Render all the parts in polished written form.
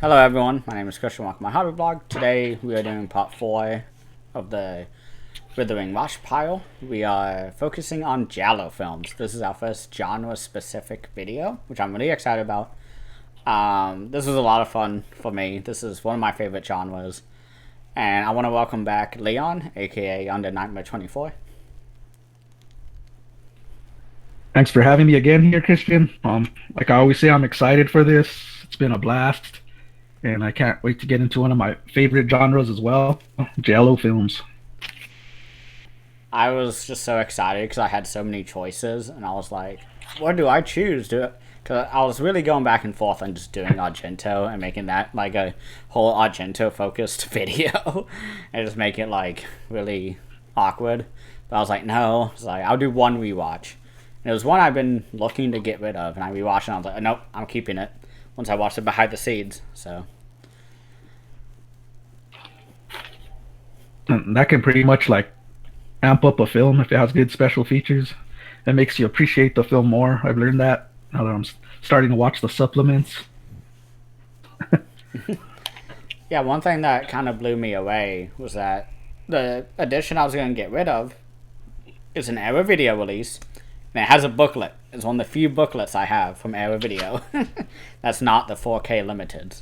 Hello everyone, my name is Christian, welcome to my hobby blog. Today we are doing part 4 of the Withering watch pile. We are focusing on Giallo films. This is our first genre specific video, which I'm really excited about. This was a lot of fun for me. This is one of my favorite genres. And I want to welcome back Leon, aka Under Nightmare 24. Thanks for having me again here, Christian. Like I always say, I'm excited for this. It's been a blast, and I can't wait to get into one of my favorite genres as well, Giallo films. I was just so excited because I had so many choices, and I was like, what do I choose? Because I was really going back and forth on just doing Argento and making that like a whole Argento focused video and just make it like really awkward. But I was like, no, it's like I'll do one rewatch. And it was one I've been looking to get rid of, and I rewatched it and I was like, nope, I'm keeping it once I watched it behind the scenes. So And that can pretty much like amp up a film if it has good special features. It makes you appreciate the film more. I've learned that now that I'm starting to watch the supplements. yeah, one thing that kind of blew me away was that the edition I was going to get rid of is an Era Video release, and it has a booklet. It's one of the few booklets I have from Era Video. That's not the 4K limited.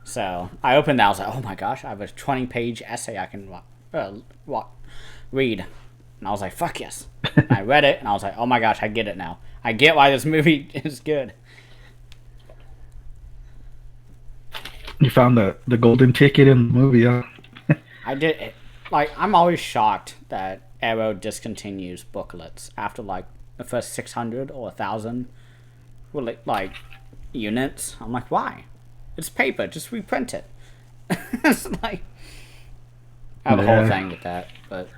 So I opened that. I was like, oh my gosh, I have a 20-page essay I can read. And I was like, fuck yes. And I read it, and I was like, oh my gosh, I get it now. I get why this movie is good. You found the golden ticket in the movie, huh? I did it. Like, I'm always shocked that Arrow discontinues booklets after like the first 600 or 1,000 like units. I'm like, why? It's paper. Just reprint it. It's like I have a whole thing with that, but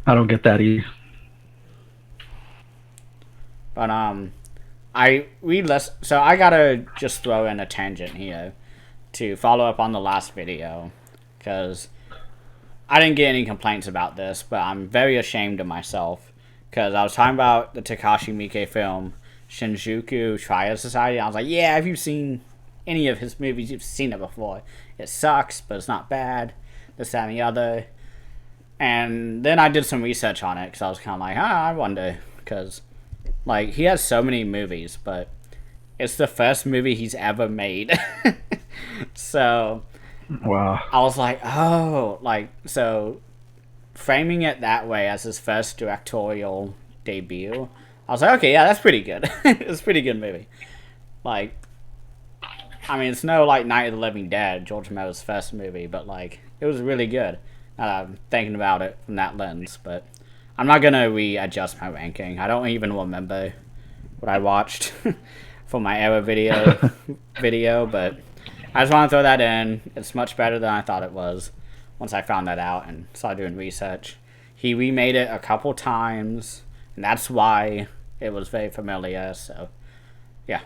I don't get that either. but I so I gotta just throw in a tangent here to follow up on the last video because I didn't get any complaints about this, but I'm very ashamed of myself because I was talking about the Takashi Miike film Shinjuku Triad Society. I was like, yeah, if you've seen any of his movies, you've seen it before. It sucks, but it's not bad. This, that, and the other. And then I did some research on it because I was kind of like, I wonder. Because, like, he has so many movies, but it's the first movie he's ever made. So, Wow. I was like, oh, like, so framing it that way as his first directorial debut, I was like, okay, yeah, that's pretty good. It's a pretty good movie. Like, I mean, it's no like Night of the Living Dead, George Romero's first movie, but like, it was really good. Thinking about it from that lens, but I'm not gonna readjust my ranking. I don't even remember what I watched for my Era video, but I just want to throw that in. It's much better than I thought it was once I found that out and started doing research. He remade it a couple times, and that's why it was very familiar, so yeah.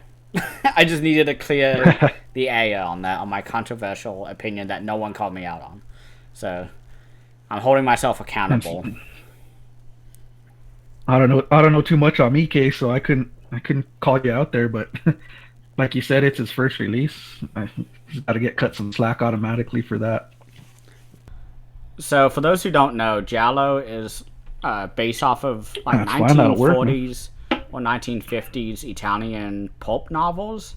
I just needed to clear the air on that, on my controversial opinion that no one called me out on. So I'm holding myself accountable. I don't know too much on Miike, so I couldn't call you out there, but like you said, it's his first release. He's got to get cut some slack automatically for that. So for those who don't know, Giallo is based off of like That's fine, that'll work, 1940s or 1950s Italian pulp novels.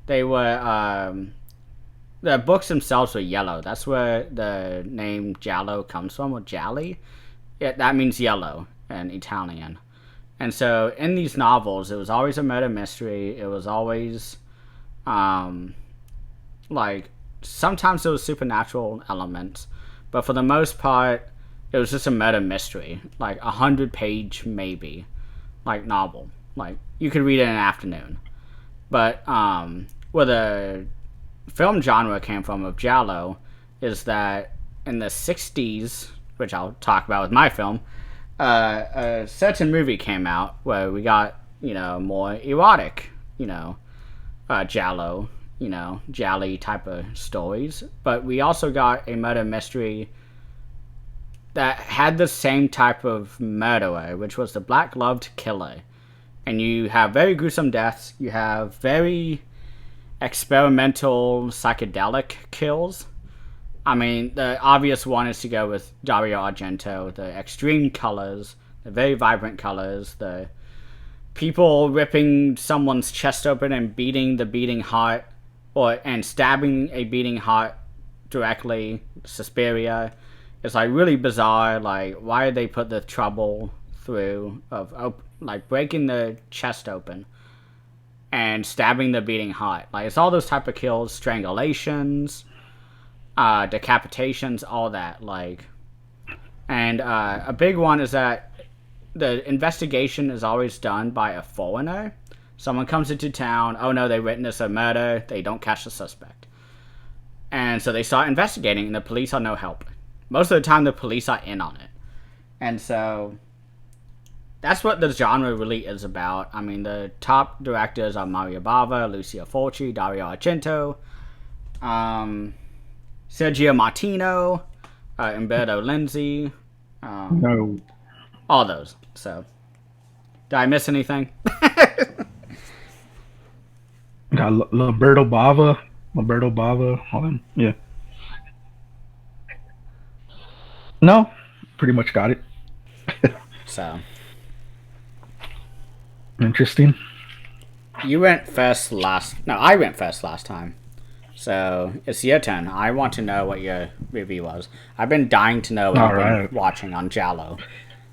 They were the books themselves were yellow. That's where the name Giallo comes from, or Gialli. That means yellow in Italian. And so in these novels, it was always a murder mystery. It was always like sometimes there was supernatural elements, but for the most part, it was just a murder mystery, like 100-page maybe, like novel. Like you could read it in an afternoon. But where the film genre came from of Giallo is that in the 60s, which I'll talk about with my film, a certain movie came out where we got, more erotic, Giallo, Gialli type of stories. But we also got a murder mystery that had the same type of murderer, which was the black-gloved killer. And you have very gruesome deaths. You have very experimental psychedelic kills. I mean, the obvious one is to go with Dario Argento, the extreme colors, the very vibrant colors, the people ripping someone's chest open and beating the beating heart, or and stabbing a beating heart directly, Suspiria. It's like really bizarre. Like, why did they put the trouble through of like breaking the chest open and stabbing the beating heart? Like, it's all those type of kills, strangulations, decapitations, all that. Like, and a big one is that the investigation is always done by a foreigner. Someone comes into town. Oh no, they witness a murder. They don't catch the suspect, and so they start investigating, and the police are no help. Most of the time, the police are in on it, and so that's what the genre really is about. I mean, the top directors are Mario Bava, Lucio Fulci, Dario Argento, Sergio Martino, Umberto Lenzi, No, all those. So, did I miss anything? got Roberto Bava. Roberto Bava. Hold on. Yeah. No, pretty much got it. So, Interesting. you went first last. No, I went first last time. So it's your turn. I want to know what your review was. I've been dying to know what All you've right. been watching on Giallo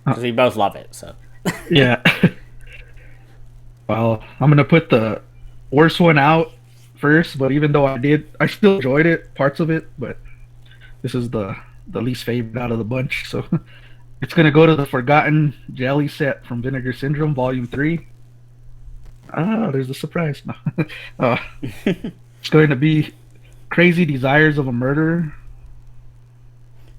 because we both love it. So Yeah. Well, I'm gonna put the worst one out first, but even though I still enjoyed it, parts of it, but this is the least favorite out of the bunch. So it's gonna go to the Forgotten Jelly set from Vinegar Syndrome, Volume 3. Ah, there's a surprise. No. uh, it's going to be Crazy Desires of a Murderer.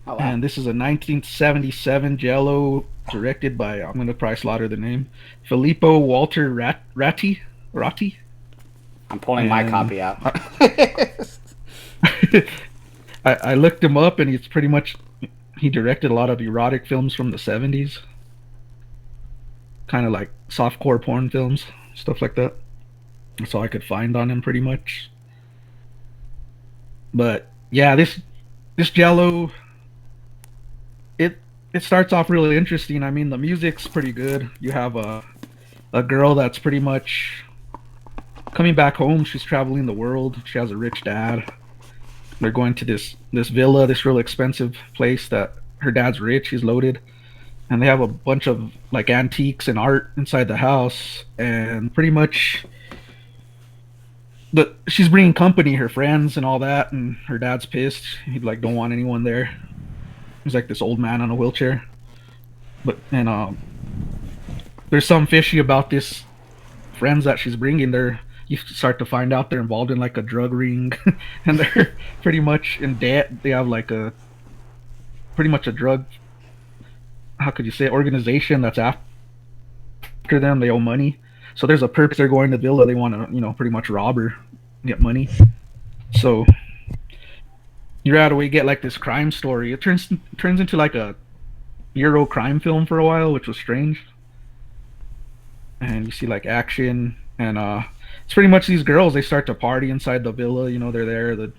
oh wow, And this is a 1977 Giallo directed by, I'm going to probably slaughter the name, Filippo Walter Ratti. I'm pulling my copy out. I looked him up, and he's pretty much, he directed a lot of erotic films from the 70s. Kind of like softcore porn films, stuff like that. That's all I could find on him pretty much. But yeah, this Giallo, it starts off really interesting. I mean, the music's pretty good. You have a girl that's pretty much coming back home. She's traveling the world. She has a rich dad. They're going to this villa, this real expensive place that her dad's rich. He's loaded, and they have a bunch of like antiques and art inside the house. And pretty much, she's bringing company, her friends and all that. And her dad's pissed. He like don't want anyone there. He's like this old man on a wheelchair. But and there's something fishy about this friends that she's bringing. You start to find out they're involved in like a drug ring, and they're pretty much in debt. They have like a pretty much a drug, how could you say, organization that's after them. They owe money, so there's a purpose. They're going to the villa. They want to pretty much rob her, get money. So you're out of way, get like this crime story. It turns into like a Euro crime film for a while, which was strange. And you see like action, and it's pretty much these girls. They start to party inside the villa. They're there.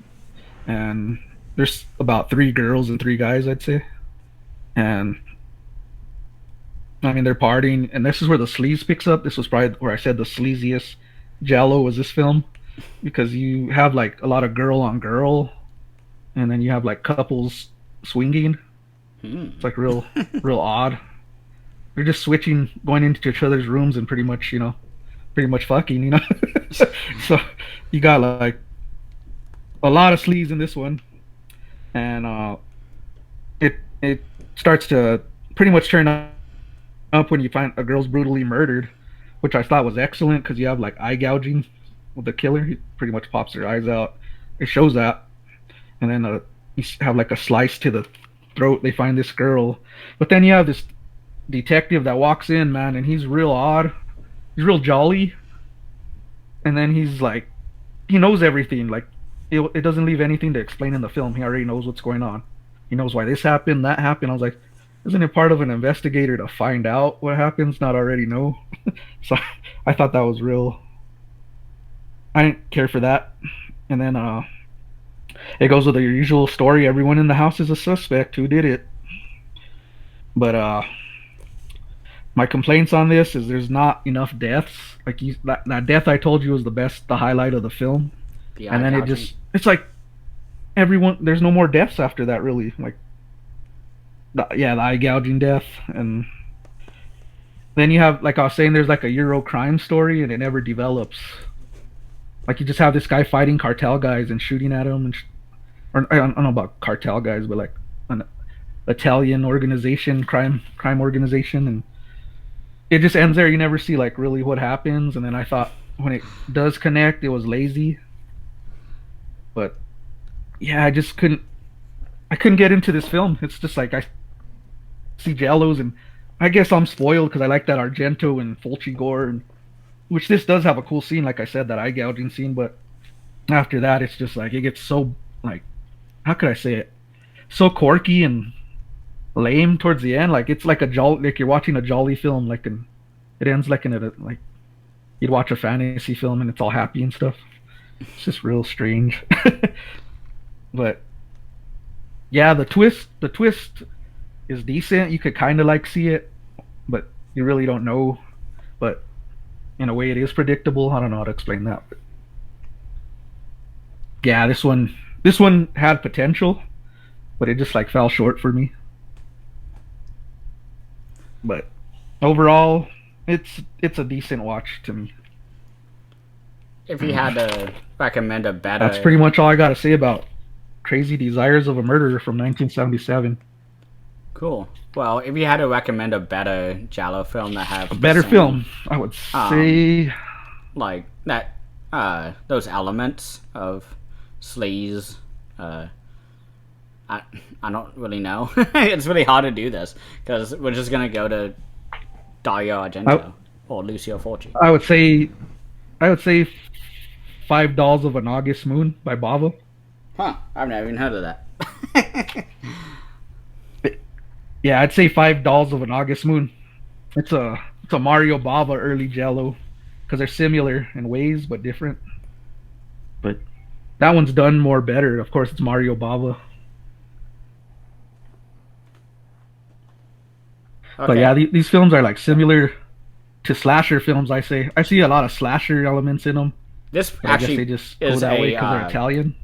And there's about 3 girls and 3 guys, I'd say. And I mean, they're partying, and this is where the sleaze picks up. This was probably where I said the sleaziest Giallo was this film, because you have like a lot of girl on girl, and then you have like couples swinging. It's like real odd. They're just switching, going into each other's rooms, and pretty much fucking. So you got like a lot of sleaze in this one, and it starts to pretty much turn up when you find a girl's brutally murdered, which I thought was excellent, because you have like eye gouging with the killer. He pretty much pops their eyes out. It shows that, and then you have like a slice to the throat. They find this girl, but then you have this detective that walks in, man, and he's real odd. He's real jolly, and then he's like, he knows everything. Like it doesn't leave anything to explain in the film. He already knows what's going on. He knows why this happened, that happened. I was like, isn't it part of an investigator to find out what happens, not already know? So I thought that was real I didn't care for that. And then it goes with the usual story. Everyone in the house is a suspect. Who did it? But my complaints on this is there's not enough deaths. Like that death I told you was the highlight of the film, The and eye then gouging. it's like everyone there's no more deaths after that really. Like the eye gouging death, and then you have like I was saying, there's like a Euro crime story, and it never develops. Like you just have this guy fighting cartel guys and shooting at them, or I don't know about cartel guys, but like an Italian organization, crime organization, and it just ends there. You never see like really what happens. And then I thought when it does connect, it was lazy. But yeah, I just couldn't. I couldn't get into this film. It's just like I see Giallos, and I guess I'm spoiled because I like that Argento and Fulci gore, and which this does have a cool scene, like I said, that eye gouging scene. But after that, it's just like it gets so like how could I say it? So quirky and lame towards the end. Like it's like a jolly, like you're watching a jolly film. Like it ends like in a like you'd watch a fantasy film and it's all happy and stuff. It's just real strange. But yeah, the twist is decent. You could kind of like see it, but you really don't know. But in a way, it is predictable. I don't know how to explain that. But yeah, this one had potential, but it just like fell short for me. But overall, it's a decent watch to me. If you had to recommend a That's better, pretty much all I got to say about Crazy Desires of a Murderer from 1977. cool. Well, if you had to recommend a better Giallo film that have A the better same, film, I would um, say. like that, those elements of sleaze, uh, I I don't really know. It's really hard to do this because we're just gonna go to Dario I, Argento or Lucio Fulci. I would say I would say Five Dolls of an August Moon by Bava. Huh? I've never even heard of that. Yeah, I'd say Five Dolls of an August Moon. It's a Mario Bava early Jello because they're similar in ways but different. But that one's done more better. Of course, it's Mario Bava. But Okay. yeah, these films are like similar to slasher films. I see a lot of slasher elements in them, This but I guess they actually just go is that way a because they're Italian.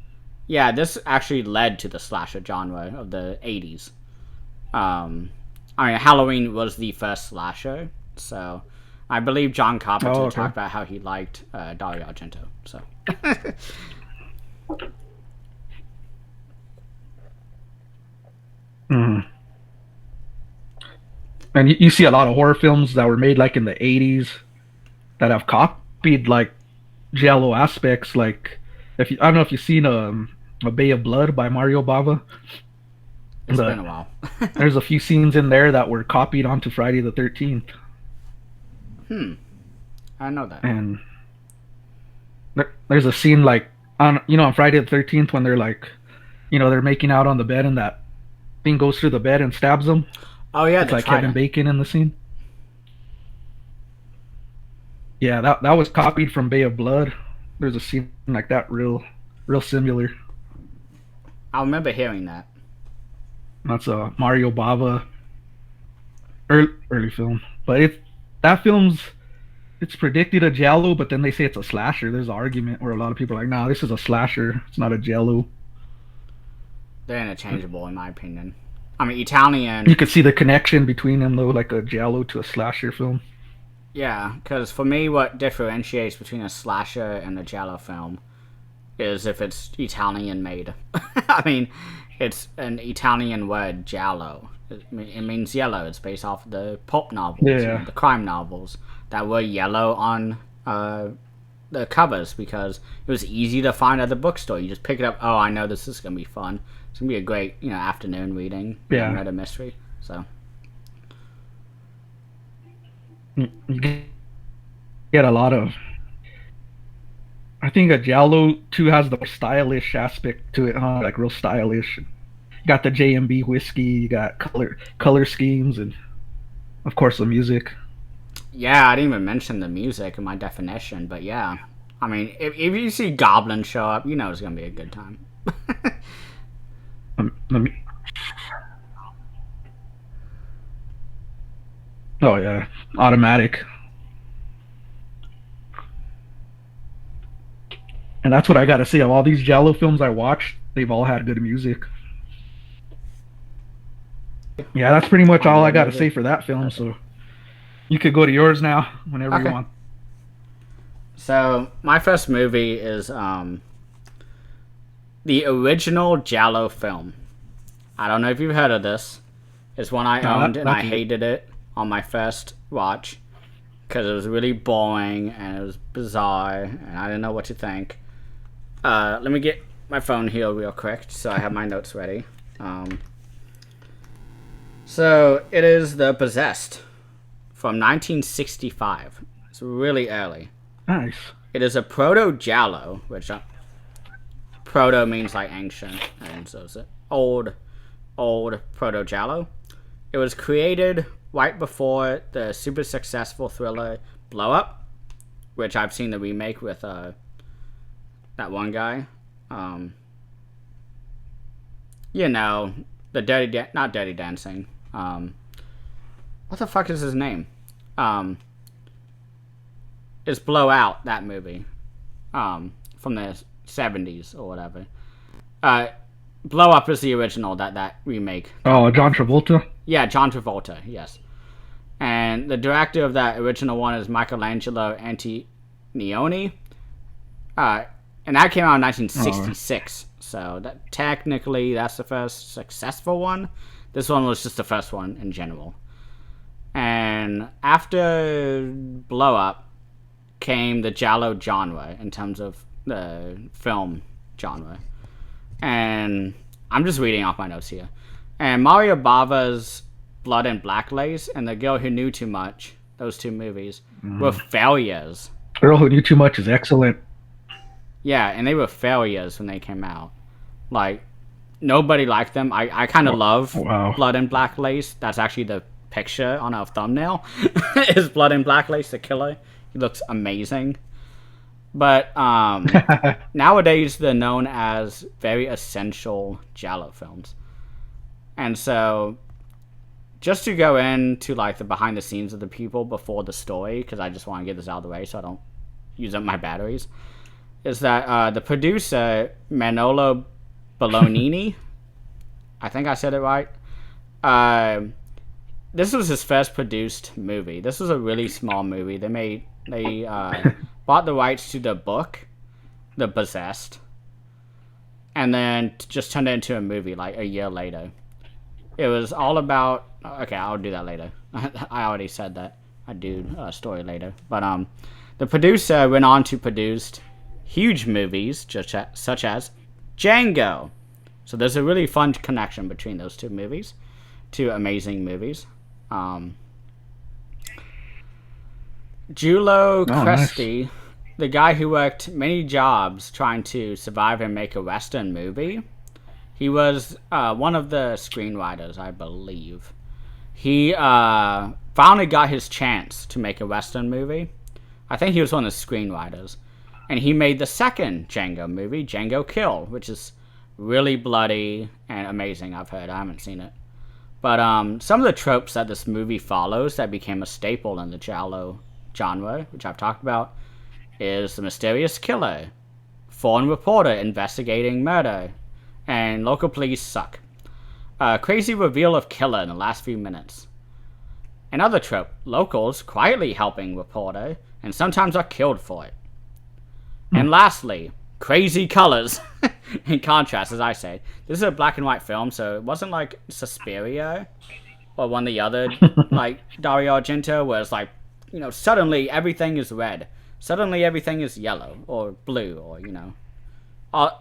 yeah. This actually led to the slasher genre of the '80s. I mean, Halloween was the first slasher, so I believe John Oh, Carpenter okay. talked about how he liked Dario Argento. So Mhm. And you see a lot of horror films that were made like in the 80s that have copied like giallo aspects. Like if you, I don't know if you've seen a Bay of Blood by Mario Bava, it's been but a while. there's a few scenes in there that were copied onto Friday the 13th. I know that. And there's a scene like on Friday the 13th when they're like they're making out on the bed and that thing goes through the bed and stabs them. Oh yeah, It's the like Kevin Trident. Bacon in the scene. Yeah, that was copied from Bay of Blood. There's a scene like that, real similar. I remember hearing that. That's a Mario Bava early film, but that film's it's predicted a giallo, but then they say it's a slasher. There's an argument where a lot of people are like, "Nah, this is a slasher. It's not a giallo." They're interchangeable in my opinion. I mean, You Italian. could see the connection between them though, like a giallo to a slasher film. Yeah, because for me, what differentiates between a slasher and a Giallo film is if it's Italian made. I mean, it's an Italian word, Giallo. It means yellow. It's based off of the pulp novels, Yeah, the crime novels that were yellow on the covers because it was easy to find at the bookstore. You just pick it up. Oh, I know this is gonna be fun. It's gonna be a great, afternoon reading, yeah. murder mystery. So You get a lot of. I think a giallo too has the more stylish aspect to it, huh? Like real stylish. You got the JMB whiskey. You got color schemes, and of course the music. yeah, I didn't even mention the music in my definition, but yeah, I mean, if you see goblins show up, you know it's gonna be a good time. Let me. Oh yeah, automatic. And that's what I gotta say. Of all these Giallo films I watched, they've all had good music. Yeah, that's pretty much On all I your gotta movie. say for that film. Okay. So you could go to yours now whenever you Okay. want. So my first movie is the original Giallo film. I don't know if you've heard of this. It's one I No, owned and I that's it. hated it on my first watch because it was really boring and it was bizarre and I didn't know what to think. Let me get my phone here real quick so I have my notes ready. So it is The Possessed from 1965. It's really early. Nice. It is a proto Giallo, which proto means like ancient, and so it's an old proto Giallo. It was created right before the super successful thriller Blow Up, which I've seen the remake with that one guy. You know, the not Dirty Dancing. What the fuck is his name? It's Blow Out, that movie. From the 70s or whatever. Blow Up is the original that remake. Oh, John Travolta. Yeah, John Travolta, yes. And the director of that original one is Michelangelo Antonioni. And that came out in 1966. So that technically that's the first successful one. This one was just the first one in general. And after Blow Up came the Giallo genre in terms of the film genre. And I'm just reading off my notes here. And Mario Bava's Blood and Black Lace and The Girl Who Knew Too Much, those two movies, were failures. Girl Who Knew Too Much is excellent. Yeah, and they were failures when they came out. Like, nobody liked them. I kind of love Wow. Blood and Black Lace. That's actually the picture on our thumbnail. Is Blood and Black Lace the killer? He looks amazing. But nowadays they're known as very essential Giallo films. And so just to go into like the behind the scenes of the people before the story, because I just want to get this out of the way so I don't use up my batteries, is that the producer Manolo Bolognini, I think I said it right. This was his first produced movie. This was a really small movie. They bought the rights to the book, The Possessed, and then just turned it into a movie like a year later. It was all about. Okay, I'll do that later. I already said that. I'd do a story later. But the producer went on to produce huge movies such as Django. So there's a really fun connection between those two movies. Two amazing movies. Giulio Cresti, nice. the guy who worked many jobs trying to survive and make a Western movie, he was one of the screenwriters, I believe. He finally got his chance to make a Western movie. I think he was one of the screenwriters. And he made the second Django movie, Django Kill, which is really bloody and amazing, I've heard. I haven't seen it. But some of the tropes that this movie follows that became a staple in the Giallo genre, which I've talked about, is the mysterious killer, foreign reporter investigating murder, and local police suck. Crazy reveal of killer in the last few minutes. Another trope, locals quietly helping reporter, and sometimes are killed for it. And lastly, crazy colors. In contrast, as I say, this is a black and white film, so it wasn't like Suspiria or one of the other, like Dario Argento, where it's like, you know, suddenly everything is red, suddenly everything is yellow or blue, or you know,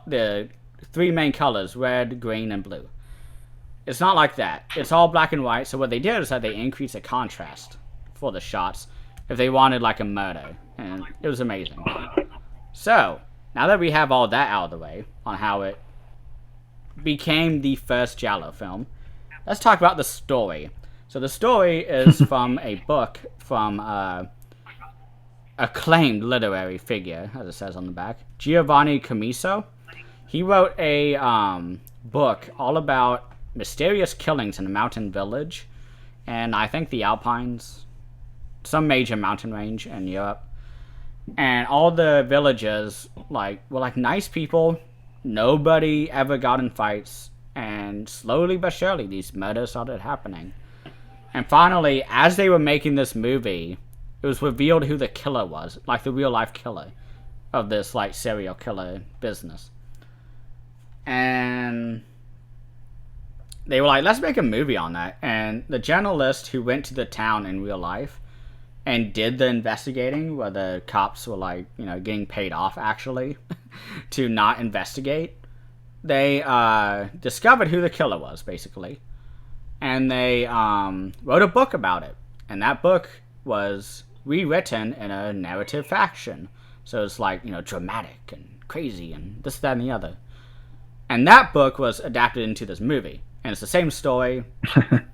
the three main colors: red, green, and blue. It's not like that. It's all black and white. So what they did is that they increased the contrast for the shots if they wanted like a murder, and it was amazing. So now that we have all that out of the way on how it became the first Giallo film, let's talk about the story. So the story is from a book from acclaimed literary figure, as it says on the back, Giovanni Camiso. He wrote a book all about mysterious killings in a mountain village, and I think the Alpines, some major mountain range in Europe. And all the villagers were nice people. Nobody ever got in fights, and slowly but surely these murders started happening. And finally, as they were making this movie, it was revealed who the killer was, the real life killer of this serial killer business. And they were like, let's make a movie on that. And the journalist who went to the town in real life and did the investigating, where the cops were getting paid off actually to not investigate, they discovered who the killer was, basically. And they wrote a book about it. And that book was rewritten in a narrative fashion. So it's dramatic and crazy and this, that, and the other. And that book was adapted into this movie. And it's the same story.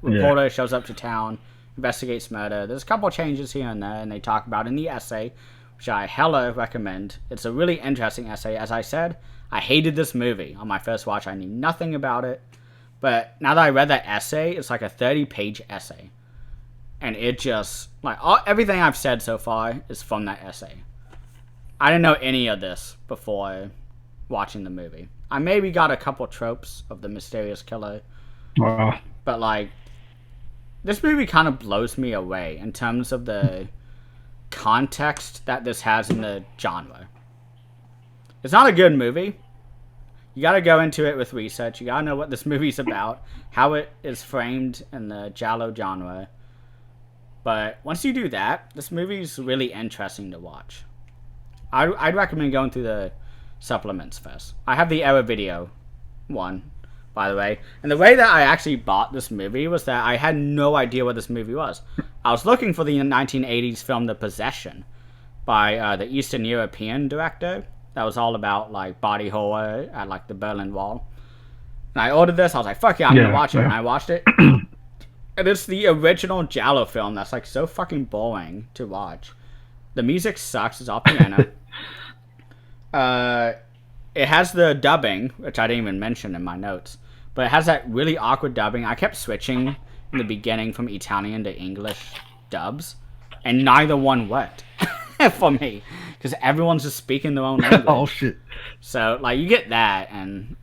Reporter shows up to town, investigates murder. There's a couple changes here and there, and they talk about in the essay, which I hella recommend. It's a really interesting essay. As I said, I hated this movie on my first watch. I knew nothing about it. But now that I read that essay, it's a 30-page essay. And it just, everything I've said so far is from that essay. I didn't know any of this before watching the movie. I maybe got a couple tropes of the mysterious killer. Wow. But, this movie kind of blows me away in terms of the context that this has in the genre. It's not a good movie. You gotta go into it with research. You gotta know what this movie's about, how it is framed in the Giallo genre. But once you do that, this movie's really interesting to watch. I'd recommend going through the supplements first. I have the error video one, by the way. And the way that I actually bought this movie was that I had no idea what this movie was. I was looking for the 1980s film The Possession by the Eastern European director. That was all about body horror at the Berlin Wall. And I ordered this. I was like, fuck yeah, I'm gonna watch it. And I watched it. And it's the original Giallo film that's so fucking boring to watch. The music sucks. It's all piano. It has the dubbing, which I didn't even mention in my notes. But it has that really awkward dubbing. I kept switching in the beginning from Italian to English dubs. And neither one worked for me. Because everyone's just speaking their own language. Oh, shit. So, you get that. And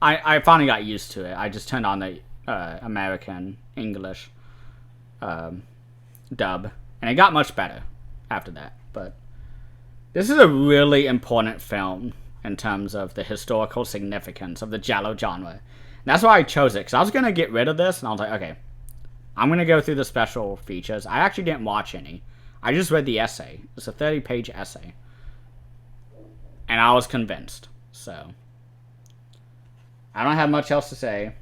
I finally got used to it. I just turned on the American English dub. And it got much better after that. But this is a really important film in terms of the historical significance of the Giallo genre. And that's why I chose it, because I was going to get rid of this, and I was like, okay, I'm going to go through the special features. I actually didn't watch any. I just read the essay. It's a 30-page essay. And I was convinced. So, I don't have much else to say.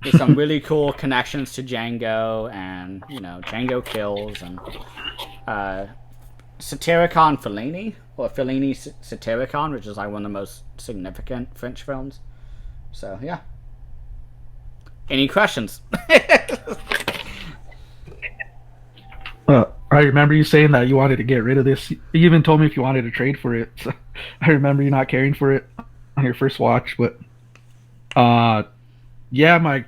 There's some really cool connections to Django, and, Django kills, and Satyricon Fellini, or Fellini Satyricon, which is one of the most significant French films. So, yeah. Any questions? I remember you saying that you wanted to get rid of this. You even told me if you wanted to trade for it. So I remember you not caring for it on your first watch. But yeah, my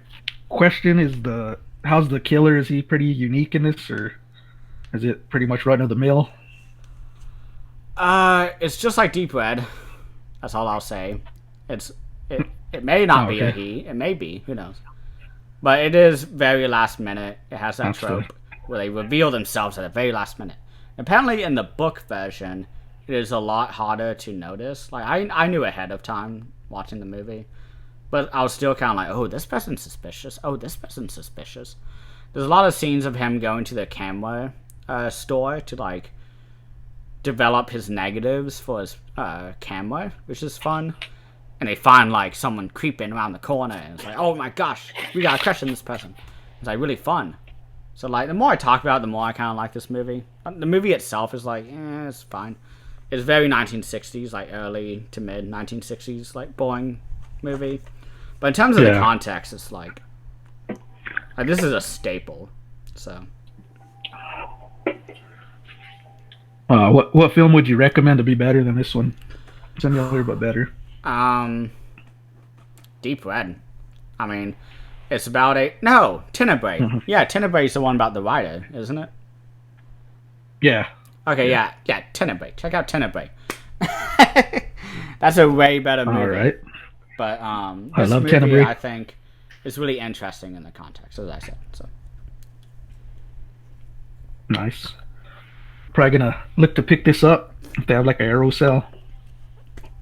question is how's the killer? Is he pretty unique in this, or is it pretty much run of the mill? It's just like Deep Red. That's all I'll say. It may not be a he. It may be. Who knows? But it is very last minute. It has that trope where they reveal themselves at the very last minute. Apparently, in the book version, it is a lot harder to notice. I knew ahead of time watching the movie, but I was still kind of oh, this person's suspicious. Oh, this person's suspicious. There's a lot of scenes of him going to the camera store to develop his negatives for his camera, which is fun. And they find someone creeping around the corner, and it's oh my gosh, we got a crush on this person. It's really fun. So the more I talk about it, the more I kind of like this movie. The movie itself is it's fine. It's very 1960s, early to mid 1960s, boring movie. But in terms of the context, it's this is a staple. So What film would you recommend to be better than this one? Similar but better. Um, Deep Red. I mean, it's about a no Tenebrae. Mhm. Yeah, Tenebrae is the one about the writer, isn't it? Yeah, Okay, yeah. yeah, Tenebrae. Check out Tenebrae. That's a way better All movie. right. But I this love movie, I Tenebrae. think, is really interesting in the context, as I said. So Nice. Probably gonna look to pick this up if they have like an arrow cell,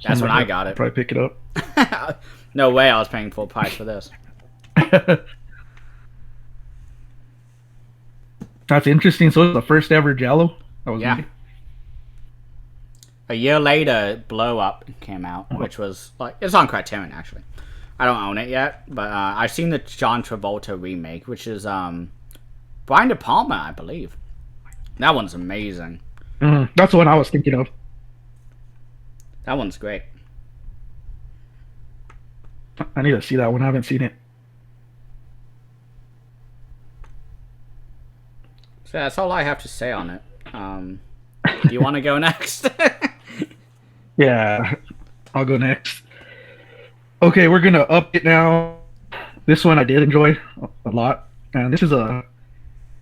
that's something when like I that. got I'll it. probably pick it up. No way I was paying full price for this. That's interesting. So it's the first ever Giallo that was Yeah. made. A year later, Blow Up came out, which was like it's on Criterion actually. I don't own it yet, but I've seen the John Travolta remake, which is Brian De Palma, I believe. That one's amazing. That's the one I was thinking of. That one's great. I need to see that one. I haven't seen it. So that's all I have to say on it. Do you want to go next? Yeah, I'll go next. Okay, we're gonna up it now. This one I did enjoy a lot, and this is a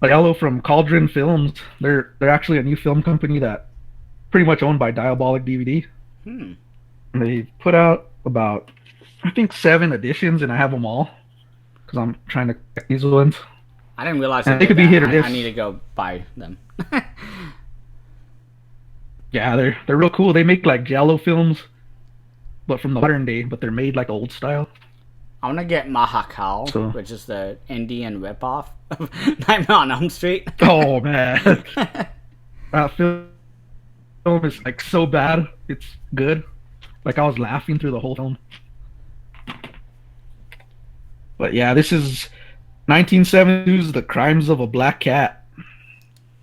Giallo from Cauldron Films. They're actually a new film company that pretty much owned by Diabolic DVD. Hmm. They put out about I think 7 editions, and I have them all because I'm trying to get these ones. I didn't realize they And they did could be that. hit or I miss. need to go buy them. Yeah, they're real cool. They make like Giallo films, but from the modern day, but they're made like old style. I want to get Mahakal, So, which is the Indian ripoff of Nightmare on Elm Street. oh man, that film is like so bad. It's good. Like I was laughing through the whole film. But yeah, this is 1972's The Crimes of a Black Cat,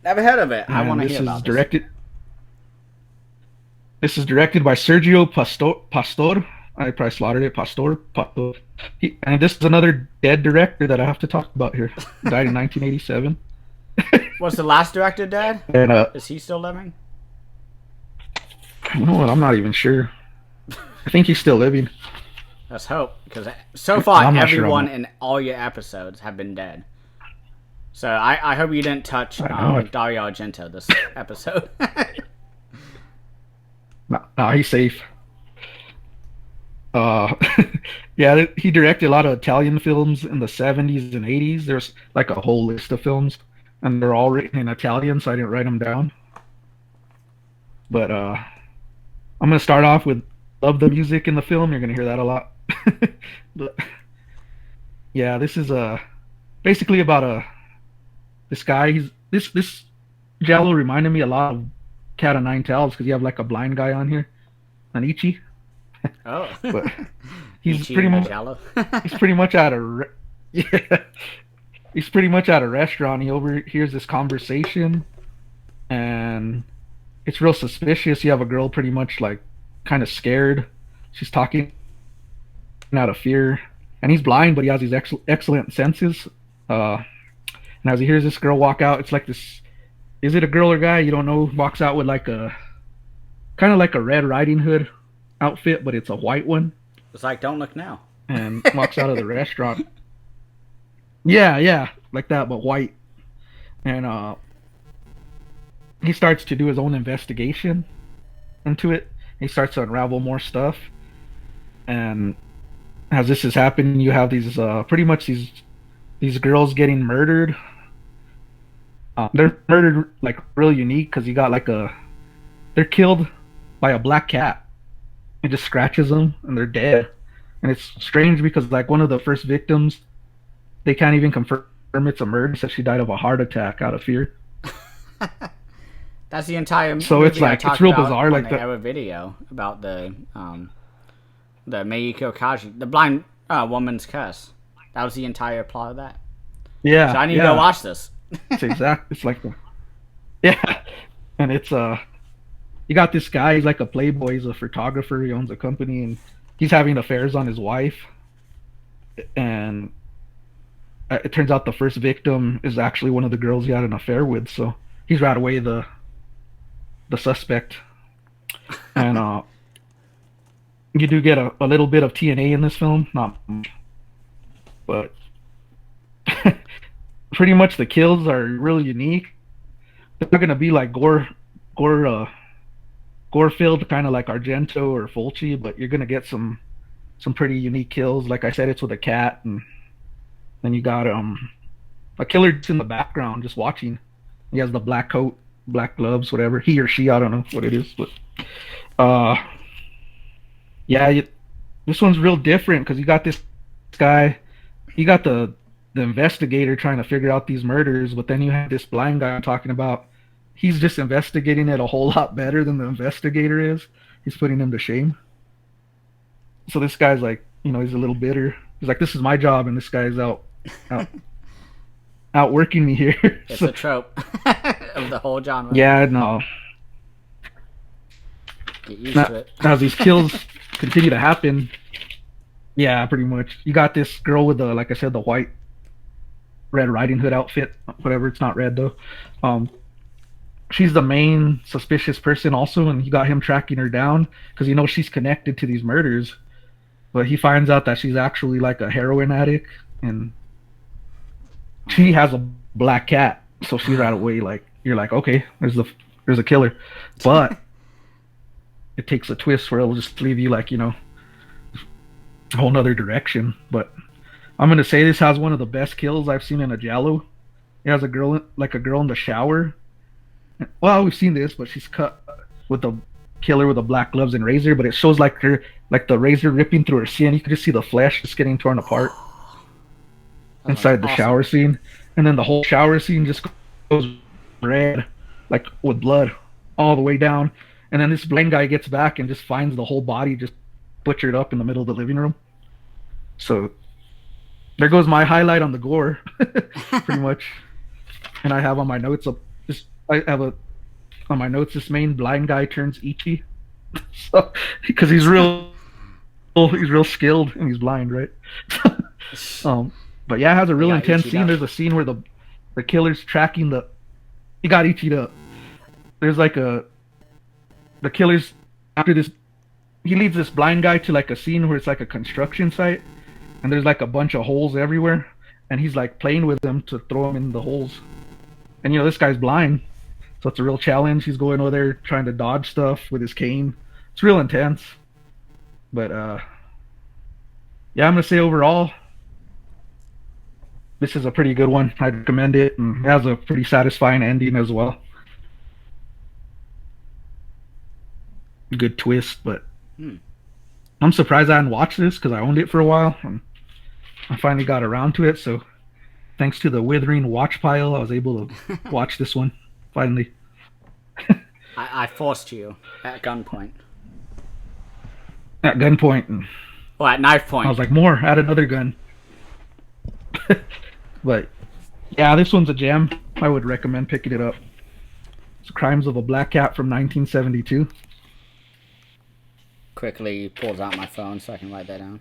Never heard of it. I want and to this hear is about this. directed. This is directed by Sergio Pastor. I probably slaughtered it. Pastor. And this is another dead director that I have to talk about here. Died in 1987. Was the last director dead? And Is he still living? you know what? I'm not even sure. I think he's still living. Let's hope, because so far I'm not sure on everyone that. in all your episodes have been dead. So I hope you didn't touch I know. Dario Argento this episode. No, he's safe. Uh, yeah, he directed a lot of Italian films in the 70s and 80s. There's like a whole list of films, and they're all written in Italian, so I didn't write them down. But I'm gonna start off with love the music in the film. You're gonna hear that a lot. But yeah, this is basically about this guy. He's this Giallo reminded me a lot of Cat of Nine Tails because you have like a blind guy on here, Anichi, Oh, but he's Ichi pretty much Giallo. he's pretty much at a yeah, he's pretty much at a restaurant. He overhears this conversation, and it's real suspicious. You have a girl pretty much like kind of scared. She's talking out of fear, and he's blind, but he has these excellent senses. And as he hears this girl walk out, it's like this. Is it a girl or guy? You don't know. Walks out with like a kind of like a Red Riding Hood outfit, but it's a white one, It's like, don't look now. and walks out of the restaurant. Yeah, yeah, like that, but white. And he starts to do his own investigation into it. He starts to unravel more stuff, and as this is happening, you have these pretty much these girls getting murdered. They're murdered like real unique because you got like they're killed by a black cat. It just scratches them and they're dead. And it's strange because like one of the first victims, they can't even confirm it's a murder. So she died of a heart attack out of fear. That's the entire So movie it's like I talked it's real about bizarre. on Like the the Era video about the Meiko Kaji, the blind woman's curse. That was the entire plot of that. yeah, So I need yeah. to go watch this. It's exact. It's like the yeah, and it's you got this guy. He's like a playboy. He's a photographer. He owns a company, and he's having affairs on his wife. And it turns out the first victim is actually one of the girls he had an affair with. So he's right away the suspect, and you do get a little bit of TNA in this film, not much, but pretty much the kills are really unique. They're not gonna be like gore, gore filled, kind of like Argento or Fulci, but you're gonna get some pretty unique kills. Like I said, it's with a cat, and then you got a killer just in the background just watching. He has the black coat, black gloves, whatever. He or she, I don't know what it is, but uh, yeah, this one's real different because you got this guy, you got the investigator trying to figure out these murders, but then you have this blind guy I'm talking about. He's just investigating it a whole lot better than the investigator is. He's putting him to shame. So this guy's like, he's a little bitter. He's like, this is my job, and this guy's out, outworking me here. It's So, a trope of the whole genre. yeah, no. Get used to it. As these kills continue to happen, yeah, pretty much. You got this girl with the, like I said, the white Red Riding Hood outfit, whatever. It's not red though. She's the main suspicious person also, and you got him tracking her down because she's connected to these murders. But he finds out that she's actually like a heroin addict, and she has a black cat. So she's right away like, you're like, okay, there's a killer, but it takes a twist where it'll just leave you like, a whole nother direction. But I'm gonna say this has one of the best kills I've seen in a Giallo. It has a girl in the shower. Well, we've seen this, but she's cut with the killer with the black gloves and razor, but it shows like the razor ripping through her skin. You can just see the flesh just getting torn apart inside the shower scene, and then the whole shower scene just goes red, like with blood all the way down. And then this blind guy gets back and just finds the whole body just butchered up in the middle of the living room. So there goes my highlight on the gore, pretty much. And I have on my notes on my notes, this main blind guy turns Ichi, so because he's real skilled and he's blind, right? But yeah, it has a real intense scene. There's a scene where the killer's tracking he got Ichi up. There's like the killer's after this. He leads this blind guy to like a scene where it's like a construction site, and there's like a bunch of holes everywhere, and he's like playing with them to throw them in the holes. And this guy's blind, so it's a real challenge. He's going over there trying to dodge stuff with his cane. It's real intense. But yeah, I'm gonna say overall, this is a pretty good one. I'd recommend it, and it has a pretty satisfying ending as well. Good twist, but I'm surprised I hadn't watched this because I owned it for a while, and I finally got around to it. So thanks to the Withering watch pile, I was able to watch this one finally. I forced you at gunpoint. At gunpoint. Well, at knife point. I was like, more, add another gun. But yeah, this one's a gem. I would recommend picking it up. It's Crimes of a Black Cat from 1972. Quickly pulls out my phone so I can write that down.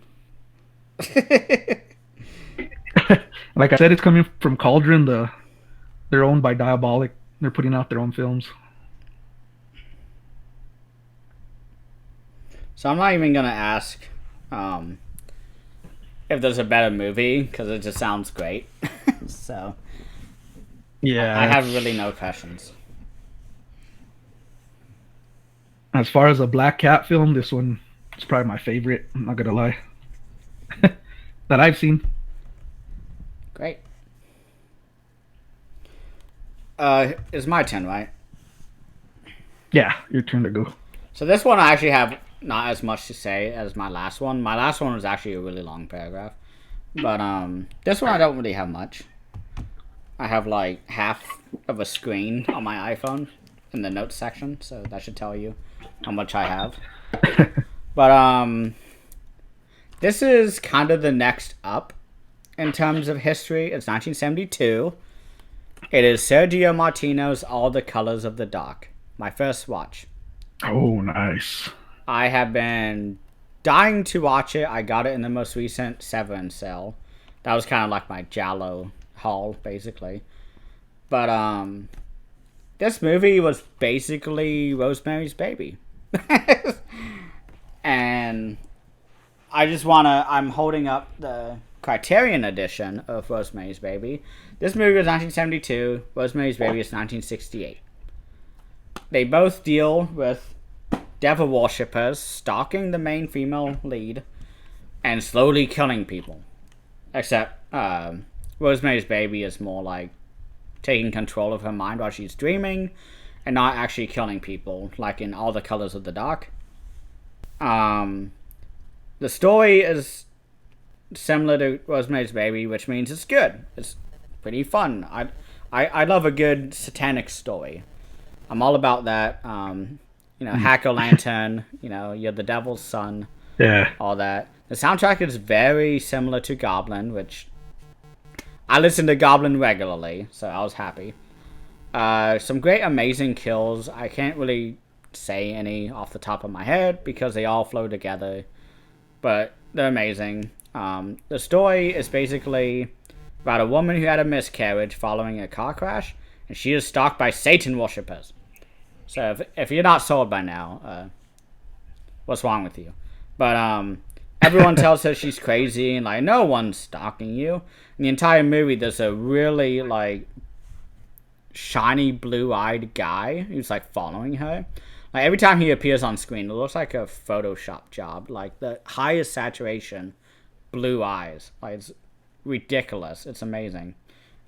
Like I said, it's coming from Cauldron. They're owned by Diabolic. They're putting out their own films. So I'm not even gonna ask if there's a better movie because it just sounds great. So yeah, I have really no questions. As far as a Black Cat film, this one is probably my favorite. I'm not gonna lie, that I've seen. Great. It's my turn, right? Yeah, your turn to go. So this one I actually have not as much to say as my last one. My last one was actually a really long paragraph. But this one I don't really have much. I have like half of a screen on my iPhone in the notes section, so that should tell you how much I have. But this is kind of the next up in terms of history. It's 1972. It is Sergio Martino's All the Colors of the Dark. My first watch. Oh, nice. I have been dying to watch it. I got it in the most recent Severance sale. That was kind of like my Giallo haul, basically. But this movie was basically Rosemary's Baby. And I'm holding up the Criterion edition of Rosemary's Baby. This movie was 1972. Rosemary's Baby is 1968. They both deal with devil worshippers stalking the main female lead and slowly killing people. Except Rosemary's Baby is more like taking control of her mind while she's dreaming and not actually killing people, like in All the Colors of the Dark. The story is similar to Rosemary's Baby, which means it's good. It's pretty fun. I love a good satanic story. I'm all about that. Hack-o'-lantern, you're the devil's son. Yeah. All that. The soundtrack is very similar to Goblin, which I listen to Goblin regularly, so I was happy. Some great, amazing kills. I can't really say any off the top of my head because they all flow together, but they're amazing. The story is basically about a woman who had a miscarriage following a car crash, and she is stalked by Satan worshippers. So if you're not sold by now, what's wrong with you? But everyone tells her she's crazy and like no one's stalking you. In the entire movie, there's a really like shiny blue-eyed guy who's like following her. Like every time he appears on screen, it looks like a Photoshop job. Like the highest saturation, blue eyes. Like it's ridiculous. It's amazing.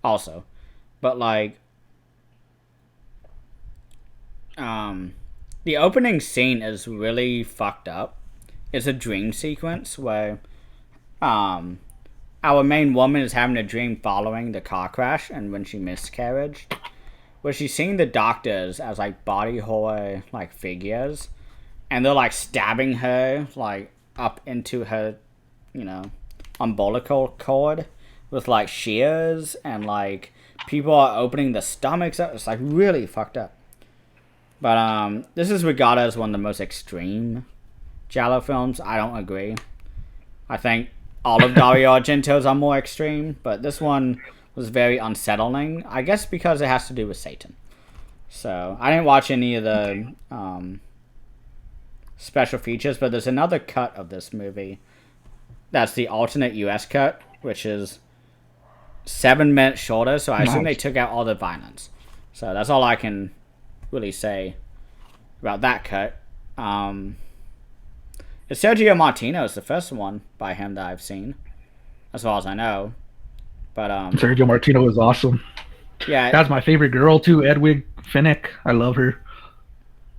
Also, but like, the opening scene is really fucked up. It's a dream sequence where, our main woman is having a dream following the car crash and when she miscarried, where she's seeing the doctors as like body horror like figures, and they're like stabbing her like up into her, umbilical cord with like shears, and like people are opening the stomachs up. It's like really fucked up. But this is regarded as one of the most extreme Giallo films. I don't agree. I think all of Dario Argento's are more extreme, but this one was very unsettling. I guess because it has to do with Satan. So I didn't watch any of the special features, but there's another cut of this movie. That's the alternate US cut, which is 7 minutes shorter. So I assume they took out all the violence. So that's all I can really say about that cut. It's Sergio Martino's the first one by him that I've seen, as far as I know. But Sergio Martino is awesome. Yeah, That's my favorite girl too, Edwig Finnick. I love her.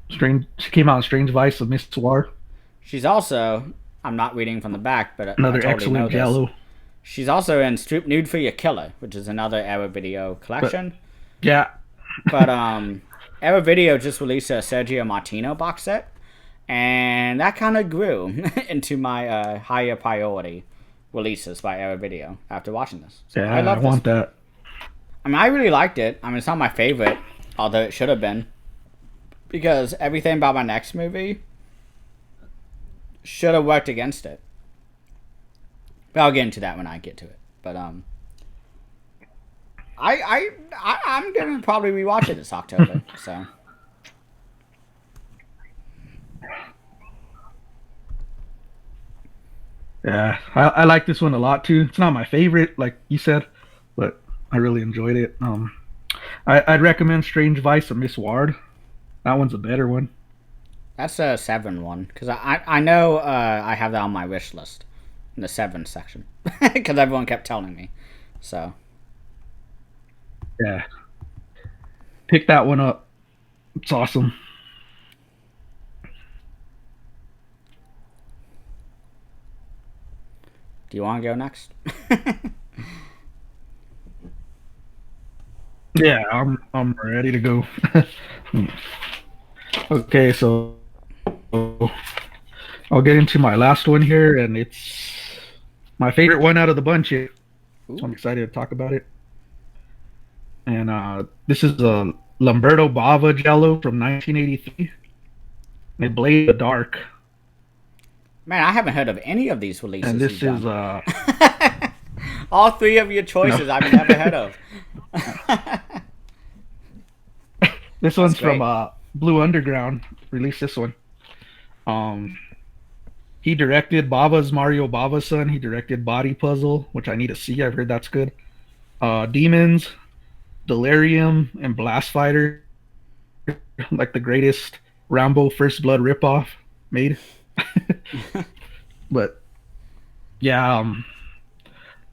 She came out in Strange Vice of Miss War. she's also. I'm not reading from the back, but Another I totally excellent know this. Giallo. She's also in Stoop Nude for Your Killer, which is another Era Video collection. Yeah. But Era Video just released a Sergio Martino box set, and that kind of grew into my higher priority releases by Era Video after watching this. So Yeah, I want that. I mean, I really liked it. I mean, it's not my favorite, although it should have been, because everything about my next movie should have worked against it. But I'll get into that when I get to it. But I'm gonna probably rewatch it this October. So Yeah, I like this one a lot too. It's not my favorite, like you said, but I really enjoyed it. I'd recommend Strange Vice of Miss Ward. That one's a better one. that's a 7 one, because I know I have that on my wish list in the 7 section because everyone kept telling me. So Yeah, pick that one up. It's awesome. do you want to go next? Yeah, I'm ready to go. Okay, so I'll get into my last one here, and it's my favorite one out of the bunch here. So I'm excited to talk about it. And this is a Lamberto Bava Giallo from 1983. It Blade of the Dark. Man, I haven't heard of any of these releases. And this you've is done. All 3 of your choices I've never heard of. This That's one's from great. Blue Underground. Released this one. Um, he directed Mario Bava's son. He directed Body Puzzle, which I need to see. I've heard that's good. Demons, Delirium, and Blast Fighter, like the greatest Rambo First Blood ripoff made. But yeah,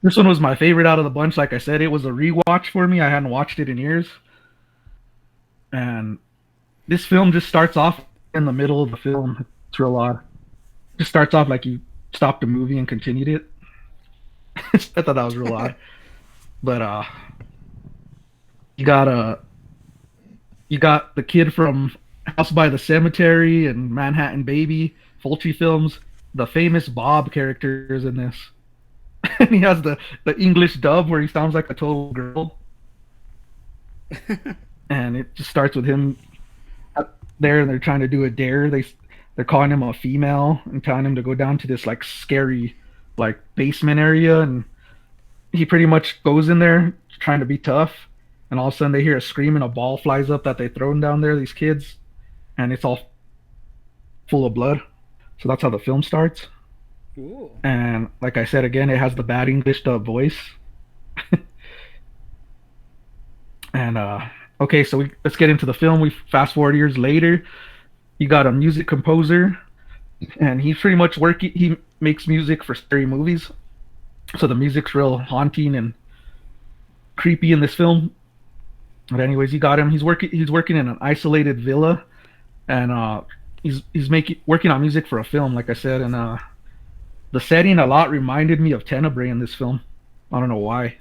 this one was my favorite out of the bunch. Like I said, it was a rewatch for me. I hadn't watched it in years, and this film just starts off in the middle of the film. It's real odd. It just starts off like you stopped the movie and continued it. I thought that was real odd. But you got you got the kid from House by the Cemetery and Manhattan Baby, Fulci films. The famous Bob characters in this, and he has the English dub where he sounds like a total girl, and it just starts with him up there, and they're trying to do a dare. They're calling him a female and telling him to go down to this like scary like basement area, and he pretty much goes in there trying to be tough, and all of a sudden they hear a scream and a ball flies up that they thrown down there, these kids, and it's all full of blood. So that's how the film starts. Ooh. And like I said again, it has the bad English dub voice. And okay, so let's get into the film. We fast forward years later. You got a music composer, and he's pretty much working. He makes music for scary movies, so the music's real haunting and creepy in this film. But anyways, you got him. He's working in an isolated villa, and he's making working on music for a film, like I said. And the setting a lot reminded me of Tenebrae in this film. I don't know why.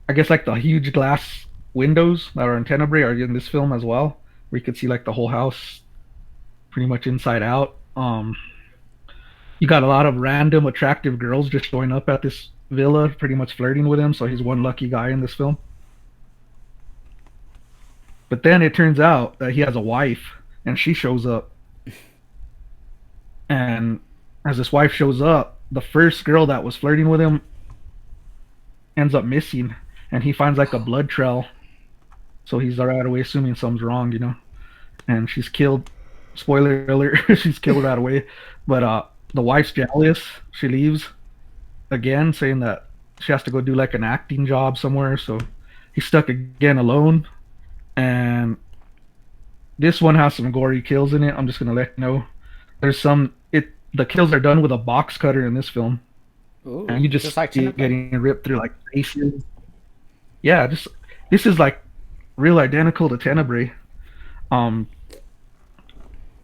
I guess like the huge glass windows that are in Tenebrae are in this film as well, where you could see like the whole house pretty much inside out. You got a lot of random attractive girls just showing up at this villa, pretty much flirting with him. So he's one lucky guy in this film. But then it turns out that he has a wife, and she shows up. And as this wife shows up, the first girl that was flirting with him ends up missing, and he finds like a blood trail. So he's right away assuming something's wrong. And she's killed. Spoiler alert: she's killed right away. But the wife's jealous. She leaves again, saying that she has to go do like an acting job somewhere. So he's stuck again alone. And this one has some gory kills in it. I'm just gonna let you know. There's some. The kills are done with a box cutter in this film, and Ooh. you just Just like see it Tenebrae. getting ripped through like faces. Yeah, just this is like real identical to Tenebrae. Um,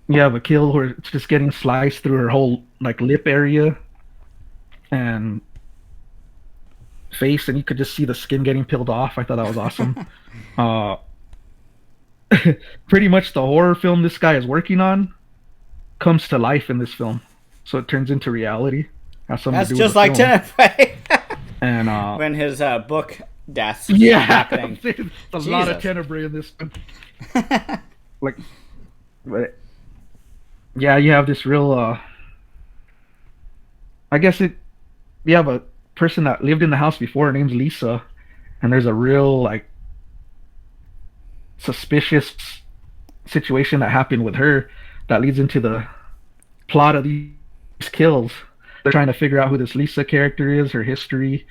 you have a kill where it's just getting sliced through her whole like lip area and face, and you could just see the skin getting peeled off. I thought that was awesome. Uh, Pretty much the horror film this guy is working on comes to life in this film, so it turns into reality. Has something to That's do with just the like film, Tenebrae. and When his book deaths are yeah, happening. there's a lot of Jesus. Tenebrae in this one. Like, but yeah, you have this real. I guess it. You have a person that lived in the house before. Her name's Lisa, and there's a real like suspicious situation that happened with her that leads into the plot of these kills. They're trying to figure out who this Lisa character is, her history,